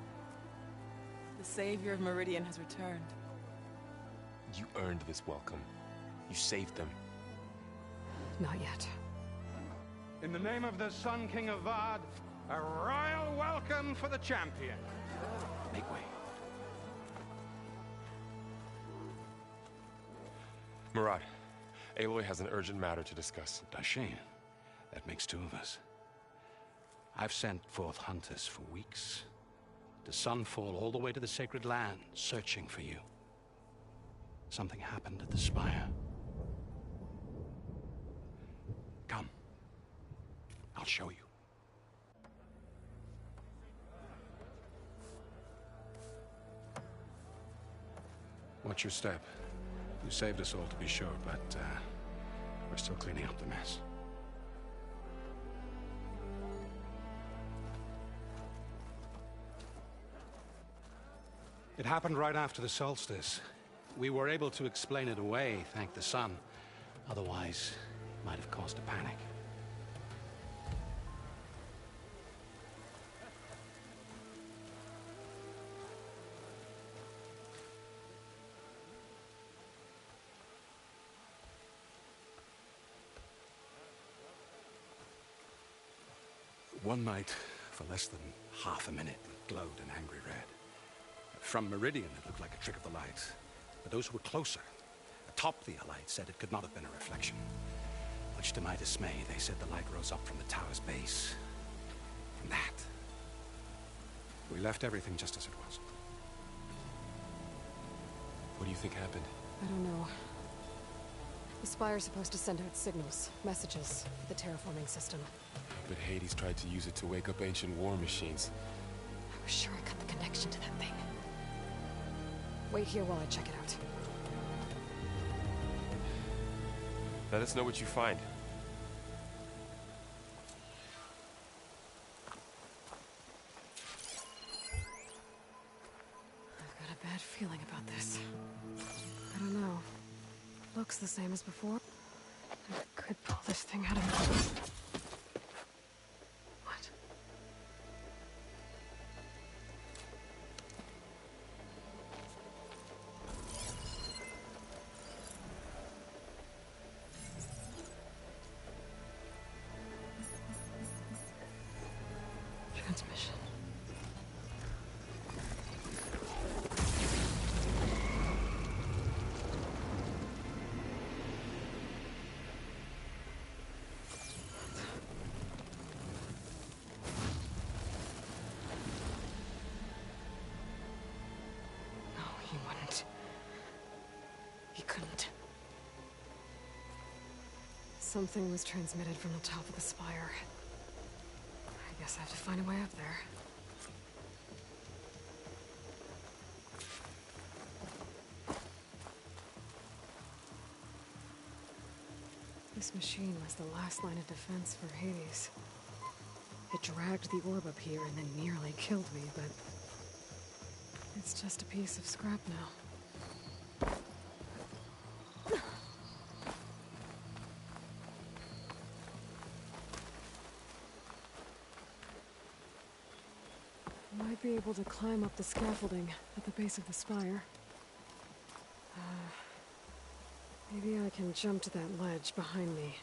The savior of Meridian has returned. You earned this welcome. You saved them. Not yet. In the name of the Sun King of Vard, a royal welcome for the champion. Make way. Murad, Aloy has an urgent matter to discuss. Dashane, that makes two of us. I've sent forth hunters for weeks. To Sunfall all the way to the Sacred Land, searching for you. Something happened at the Spire. Come. I'll show you. Watch your step. You saved us all, to be sure, but we're still cleaning up the mess. It happened right after the solstice. We were able to explain it away, thank the sun. Otherwise, it might have caused a panic. One night, for less than half a minute, it glowed an angry red. From Meridian, it looked like a trick of the light. But those who were closer, atop the Allied, said it could not have been a reflection. Much to my dismay, they said the light rose up from the tower's base. From that, we left everything just as it was. What do you think happened? I don't know. The Spire's supposed to send out signals, messages, for the terraforming system. But Hades tried to use it to wake up ancient war machines. I was sure I got the connection to that thing. Wait here while I check it out. Let us know what you find. I've got a bad feeling about this. I don't know. Looks the same as before. I could pull this thing out of... What? Transmission. No, he wouldn't. He couldn't. Something was transmitted from the top of the spire. I guess I have to find a way up there. This machine was the last line of defense for Hades. It dragged the orb up here and then nearly killed me, but it's just a piece of scrap now. Might be able to climb up the scaffolding at the base of the spire. Maybe I can jump to that ledge behind me.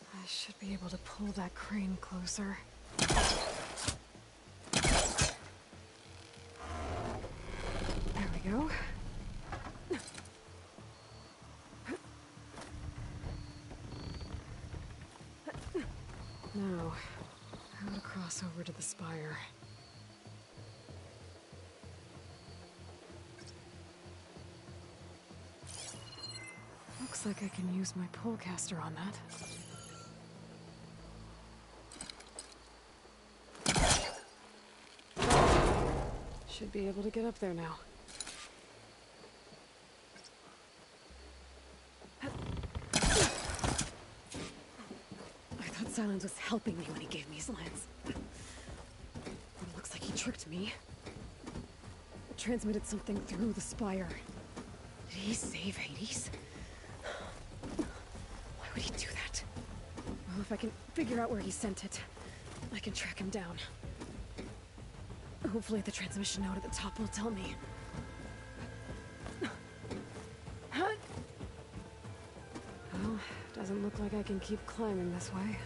I should be able to pull that crane closer. There we go. Now, how to cross over to the spire. Looks like I can use my polecaster on that. Should be able to get up there now. I thought Silence was helping me when he gave me his lance. But it looks like he tricked me. Transmitted something through the spire. Did he save Hades? Why would he do that? Well, if I can figure out where he sent it, I can track him down. Hopefully the transmission node at the top will tell me. Well, doesn't look like I can keep climbing this way.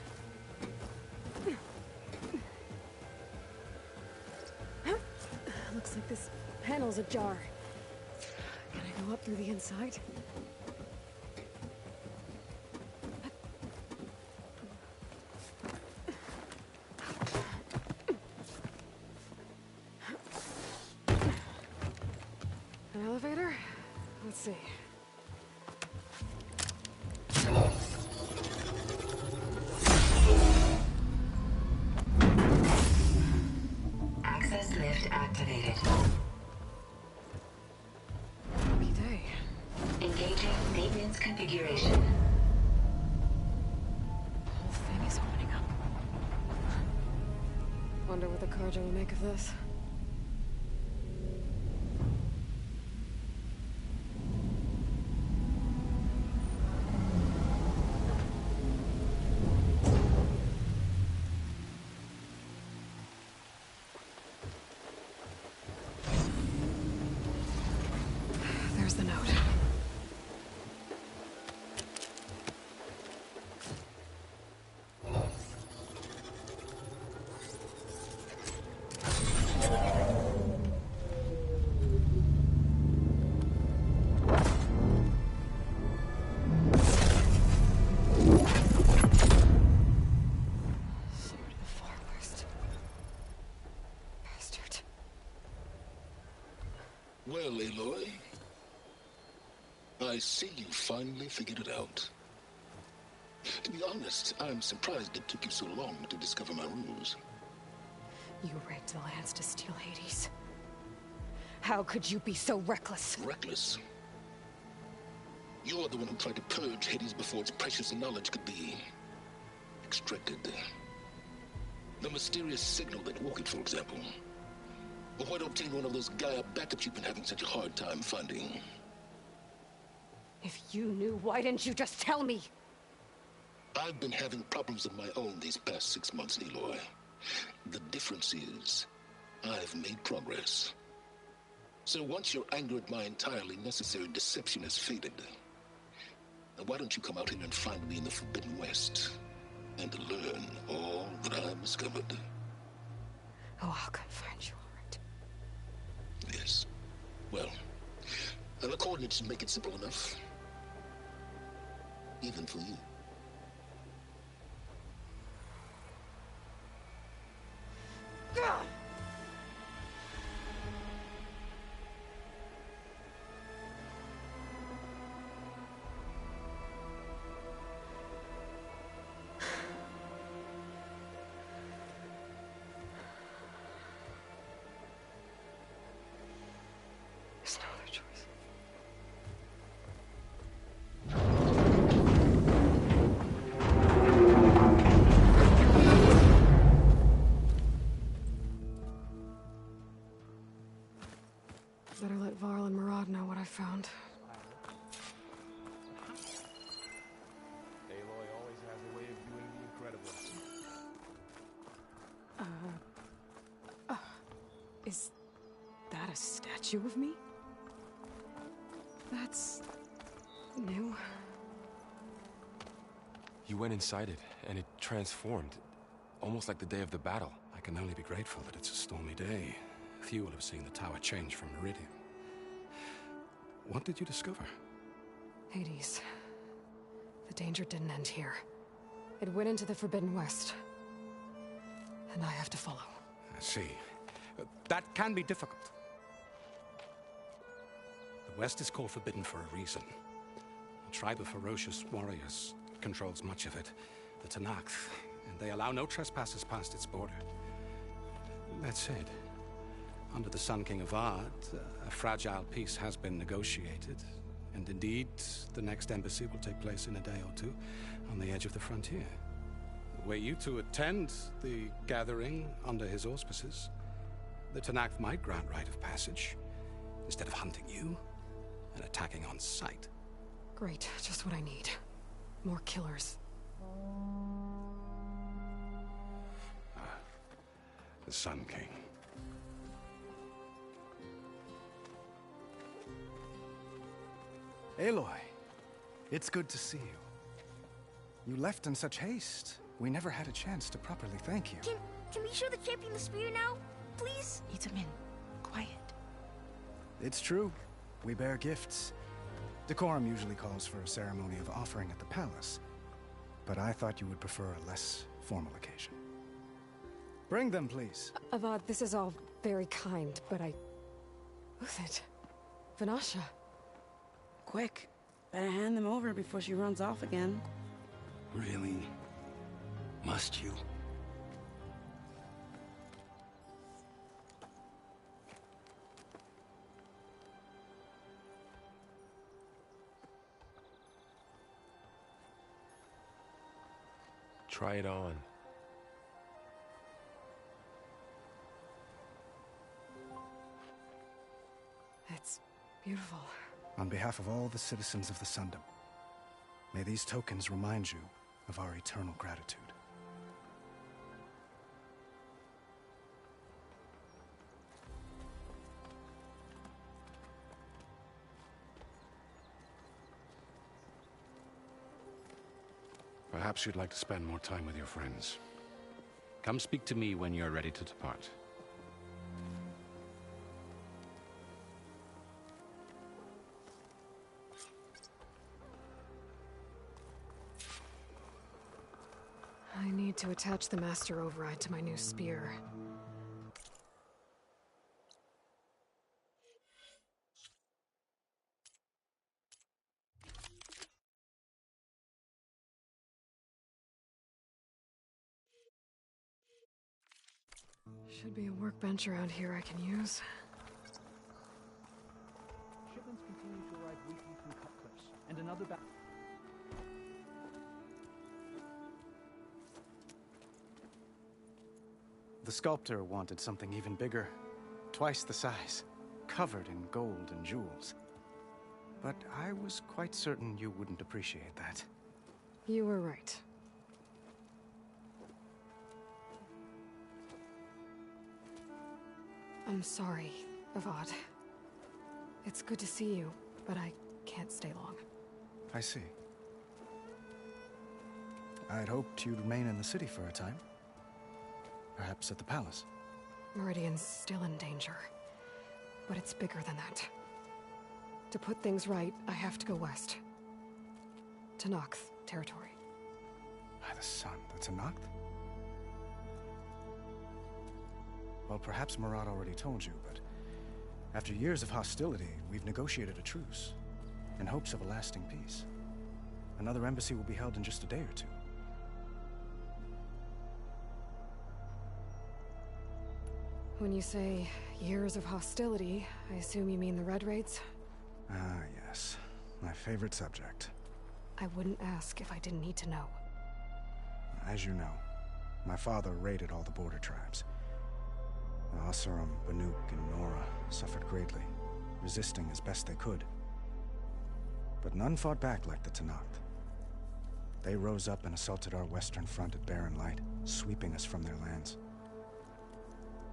Looks like this panel's ajar. Can I go up through the inside? An elevator? Let's see. Access lift activated. Lucky day. Engaging maintenance configuration. The whole thing is opening up. Wonder what the Carja will make of this. There's the note. Sword of the Forest. Bastard. Well, Aloy, I see you finally figured it out. To be honest, I'm surprised it took you so long to discover my rules. You rigged the lance to steal Hades. How could you be so reckless? Reckless? You're the one who tried to purge Hades before its precious knowledge could be extracted. The mysterious signal that woke it, for example. Or why to obtain one of those Gaia backups you've been having such a hard time finding. If you knew, why didn't you just tell me? I've been having problems of my own these past 6 months, Aloy. The difference is, I've made progress. So once your anger at my entirely necessary deception has faded, why don't you come out here and find me in the Forbidden West and learn all that I've discovered? Oh, I'll come find you, all right. Yes. Well, the coordinates should make it simple enough. Even for you. Gah! There's no other choice. Better let Varl and Murad know what I found. Aloy always has a way of doing the incredible. Is that a statue of me? That's new. You went inside it, and it transformed. Almost like the day of the battle. I can only be grateful that it's a stormy day. Few will have seen the tower change from Meridian. What did you discover? Hades. The danger didn't end here. It went into the Forbidden West. And I have to follow. I see. That can be difficult. The West is called Forbidden for a reason. A tribe of ferocious warriors controls much of it, the Tenakth, and they allow no trespassers past its border. That said, under the Sun King of Ard, a fragile peace has been negotiated, and indeed, the next embassy will take place in a day or two on the edge of the frontier. Were you to attend the gathering under his auspices, the Tenakth might grant right of passage, instead of hunting you and attacking on sight. Great, just what I need. More killers. The Sun King. Aloy, it's good to see you. You left in such haste. We never had a chance to properly thank you. Can we show the champion the spear now? Please? Itamin, quiet. It's true. We bear gifts. Decorum usually calls for a ceremony of offering at the palace, but I thought you would prefer a less formal occasion. Bring them, please. Avad, this is all very kind, but Who's it? Vanasha. Quick. Better hand them over before she runs off again. Really? Must you? Try it on. It's beautiful. On behalf of all the citizens of the Sundom, may these tokens remind you of our eternal gratitude. Perhaps you'd like to spend more time with your friends. Come speak to me when you're ready to depart. I need to attach the master override to my new spear. Should be a workbench around here I can use. Shipments continue to arrive weekly from Cutcliffs, and another The sculptor wanted something even bigger, twice the size, covered in gold and jewels. but I was quite certain you wouldn't appreciate that. You were right. I'm sorry, Avad. It's good to see you, but I can't stay long. I see. I'd hoped you'd remain in the city for a time. Perhaps at the palace. Meridian's still in danger, but it's bigger than that. To put things right, I have to go west. To Nox territory. By the sun, the Tenakth? Well, perhaps Murad already told you, but after years of hostility, we've negotiated a truce, in hopes of a lasting peace. Another embassy will be held in just a day or two. When you say years of hostility, I assume you mean the Red Raids? Ah, yes. My favorite subject. I wouldn't ask if I didn't need to know. As you know, my father raided all the border tribes. The Asurum, Banuk, and Nora suffered greatly, resisting as best they could. But none fought back like the Tenakth. They rose up and assaulted our western front at Barren Light, sweeping us from their lands.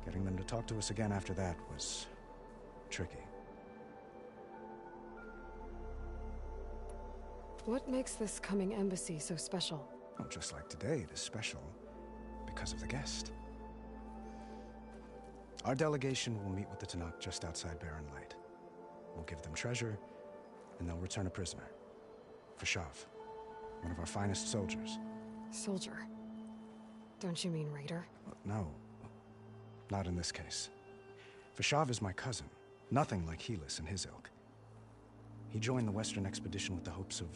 Getting them to talk to us again after that was tricky. What makes this coming embassy so special? Oh, just like today, it is special because of the guest. Our delegation will meet with the Tenakth just outside Barren Light. We'll give them treasure, and they'll return a prisoner. Fashav, one of our finest soldiers. Soldier? Don't you mean raider? No, not in this case. Fashav is my cousin, nothing like Helis and his ilk. He joined the Western expedition with the hopes of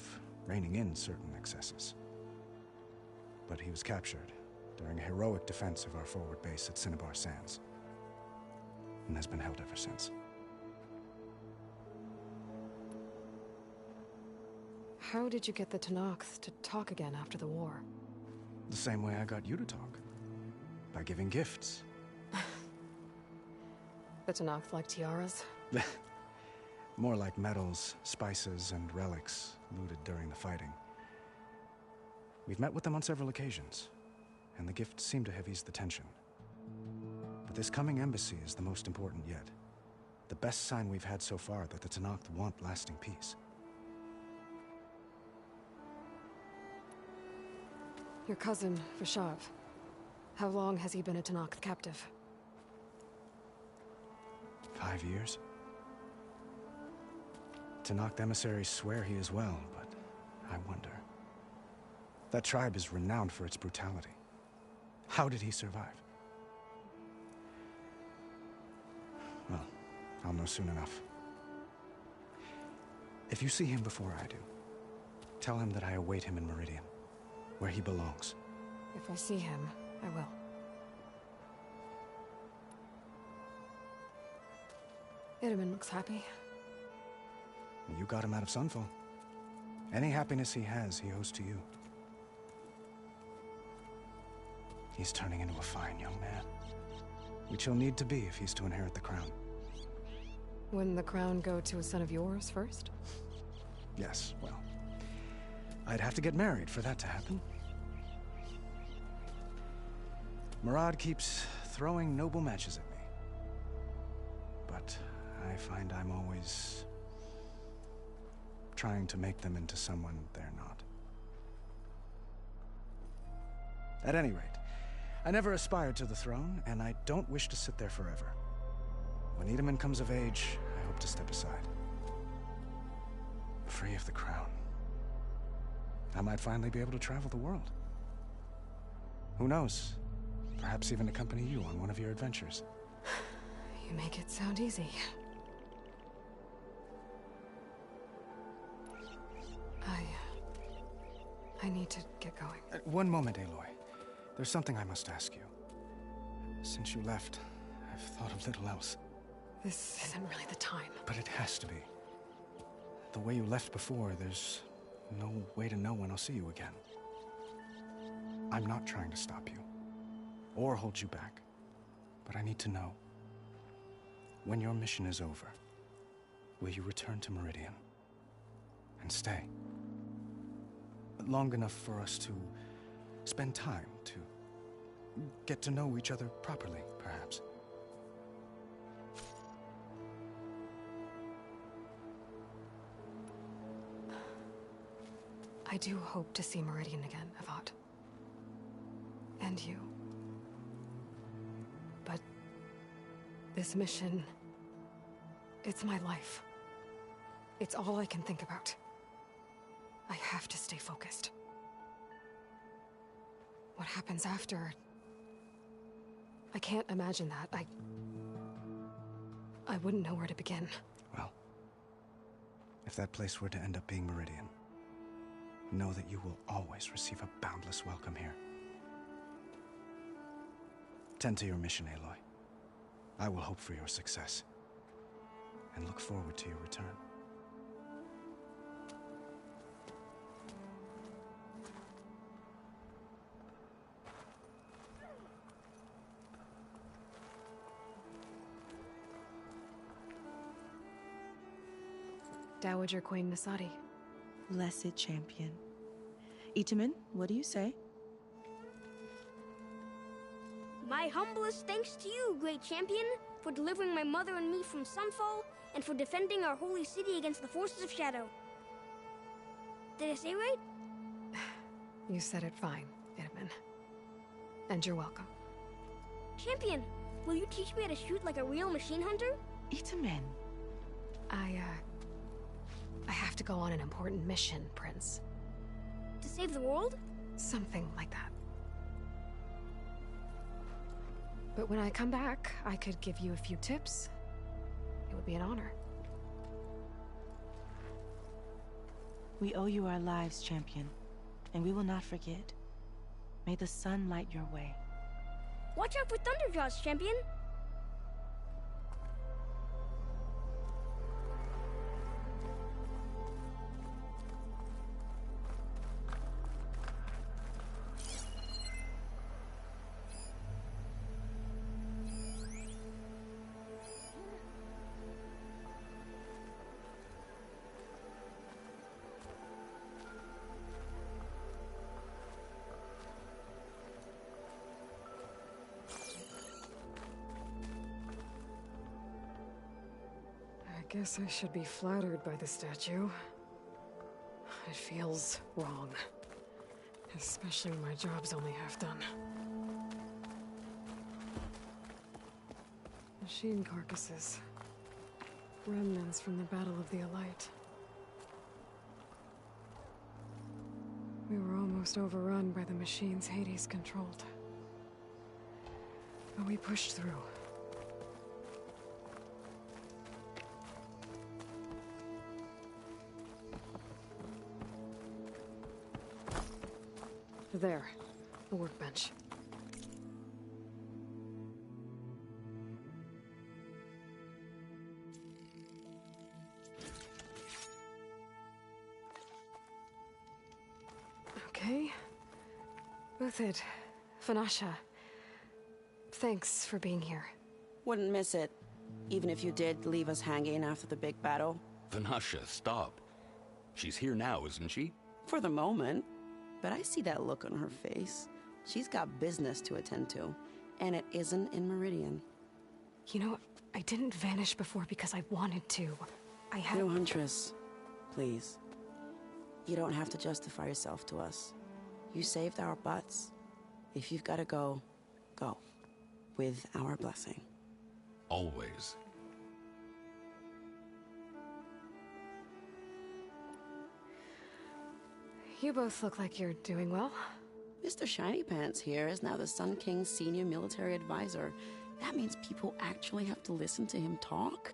reining in certain excesses. But he was captured during a heroic defense of our forward base at Cinnabar Sands, and has been held ever since. How did you get the Tenakth to talk again after the war? The same way I got you to talk. By giving gifts. The Tenakth like tiaras? More like medals, spices, and relics looted during the fighting. We've met with them on several occasions, and the gifts seem to have eased the tension. But this coming embassy is the most important yet. The best sign we've had so far that the Tenakth want lasting peace. Your cousin, Fashav. How long has he been a Tenakth captive? 5 years. Tenakth emissaries swear he is well, but I wonder. That tribe is renowned for its brutality. How did he survive? Well, I'll know soon enough. If you see him before I do, tell him that I await him in Meridian, where he belongs. If I see him, I will. Itaman looks happy. You got him out of Sunfall. Any happiness he has, he owes to you. He's turning into a fine young man, which he'll need to be if he's to inherit the crown. Wouldn't the crown go to a son of yours first? Yes, well, I'd have to get married for that to happen. Murad keeps throwing noble matches at me, but I find I'm always trying to make them into someone they're not. At any rate, I never aspired to the throne, and I don't wish to sit there forever. When Itaman comes of age, I hope to step aside. Free of the crown. I might finally be able to travel the world. Who knows? Perhaps even accompany you on one of your adventures. You make it sound easy. I need to get going. One moment, Aloy. There's something I must ask you. Since you left, I've thought of little else. This isn't really the time. But it has to be. The way you left before, there's no way to know when I'll see you again. I'm not trying to stop you, or hold you back. But I need to know, when your mission is over, will you return to Meridian, and stay. Long enough for us to spend time, to get to know each other properly, perhaps. I do hope to see Meridian again, Avad. And you. But this mission, it's my life. It's all I can think about. I have to stay focused. What happens after? I can't imagine that. I wouldn't know where to begin. Well, if that place were to end up being Meridian, know that you will always receive a boundless welcome here. Tend to your mission, Aloy. I will hope for your success, and look forward to your return. Dowager Queen Nasadi. Blessed champion. Itamen, what do you say? My humblest thanks to you, great champion, for delivering my mother and me from Sunfall, and for defending our holy city against the forces of Shadow. Did I say right? You said it fine, Itamen. And you're welcome. Champion, will you teach me how to shoot like a real machine hunter? Itamen. I have to go on an important mission, Prince. To save the world? Something like that. But when I come back, I could give you a few tips. It would be an honor. We owe you our lives, champion, and we will not forget. May the sun light your way. Watch out for Thunderjaws, champion! I guess I should be flattered by the statue. It feels wrong. Especially when my job's only half done. Machine carcasses. Remnants from the Battle of the Elite. We were almost overrun by the machines Hades controlled. But we pushed through. There, a workbench. Okay. Uthid, Vanasha, thanks for being here. Wouldn't miss it, even if you did leave us hanging after the big battle. Vanasha, stop. She's here now, isn't she? For the moment. But I see that look on her face. She's got business to attend to, and it isn't in Meridian. You know, I didn't vanish before because I wanted to. I had... No, Huntress. Please. You don't have to justify yourself to us. You saved our butts. If you've got to go, go. With our blessing. Always. You both look like you're doing well. Mr. Shiny Pants here is now the Sun King's senior military advisor. That means people actually have to listen to him talk?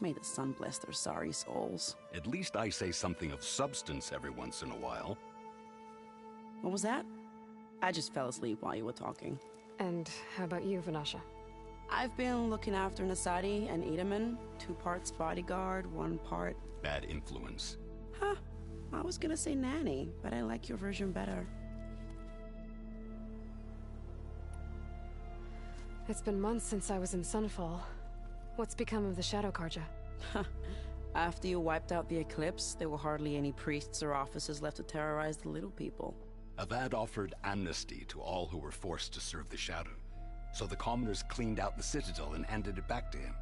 May the sun bless their sorry souls. At least I say something of substance every once in a while. What was that? I just fell asleep while you were talking. And how about you, Vanasha? I've been looking after Nasadi and Itamen. 2 parts bodyguard, 1 part... bad influence. Huh. I was gonna say nanny, but I like your version better. It's been months since I was in Sunfall. What's become of the Shadow Karja? After you wiped out the Eclipse, there were hardly any priests or officers left to terrorize the little people. Avad offered amnesty to all who were forced to serve the Shadow, so the commoners cleaned out the Citadel and handed it back to him.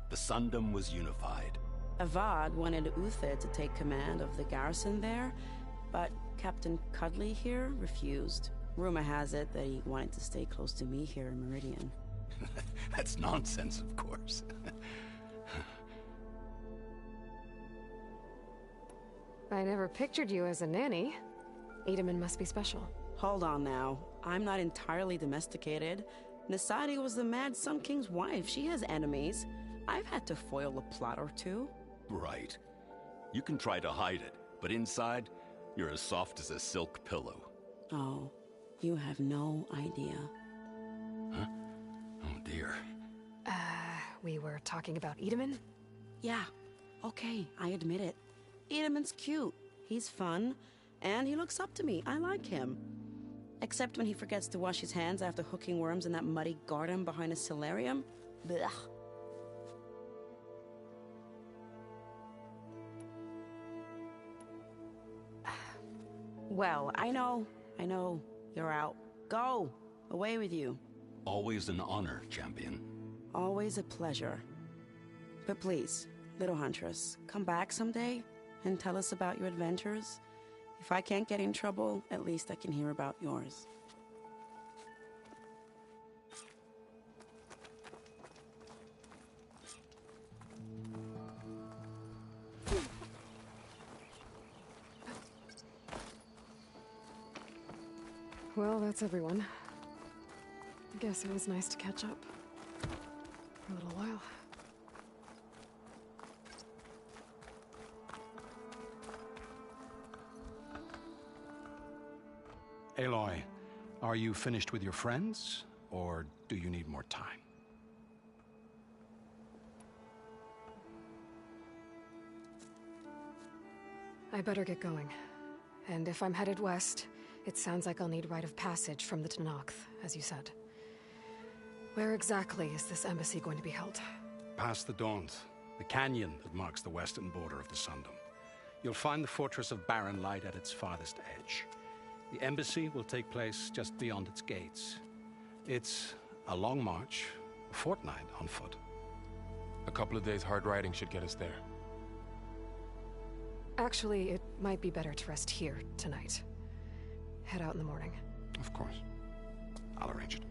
The Sundom was unified. Avad wanted Uther to take command of the garrison there, but Captain Cudley here refused. Rumor has it that he wanted to stay close to me here in Meridian. That's nonsense, of course. I never pictured you as a nanny. Edaman must be special. Hold on now. I'm not entirely domesticated. Nasadi was the Mad Sun King's wife. She has enemies. I've had to foil a plot or two. Right. You can try to hide it, but inside, you're as soft as a silk pillow. Oh, you have no idea. Huh? Oh dear. We were talking about Edaman? Yeah, okay, I admit it. Edaman's cute. He's fun, and he looks up to me. I like him. Except when he forgets to wash his hands after hooking worms in that muddy garden behind a solarium. Blech. Well, I know. You're out. Go! Away with you. Always an honor, champion. Always a pleasure. But please, little Huntress, come back someday and tell us about your adventures. If I can't get in trouble, at least I can hear about yours. Well, that's everyone. I guess it was nice to catch up. For a little while. Aloy, are you finished with your friends, or do you need more time? I better get going. And if I'm headed west, it sounds like I'll need rite of passage from the Tenakth, as you said. Where exactly is this embassy going to be held? Past the Daunt, the canyon that marks the western border of the Sundom. You'll find the fortress of Barren Light at its farthest edge. The embassy will take place just beyond its gates. It's a long march, a fortnight on foot. A couple of days hard riding should get us there. Actually, it might be better to rest here tonight. Head out in the morning. Of course. I'll arrange it.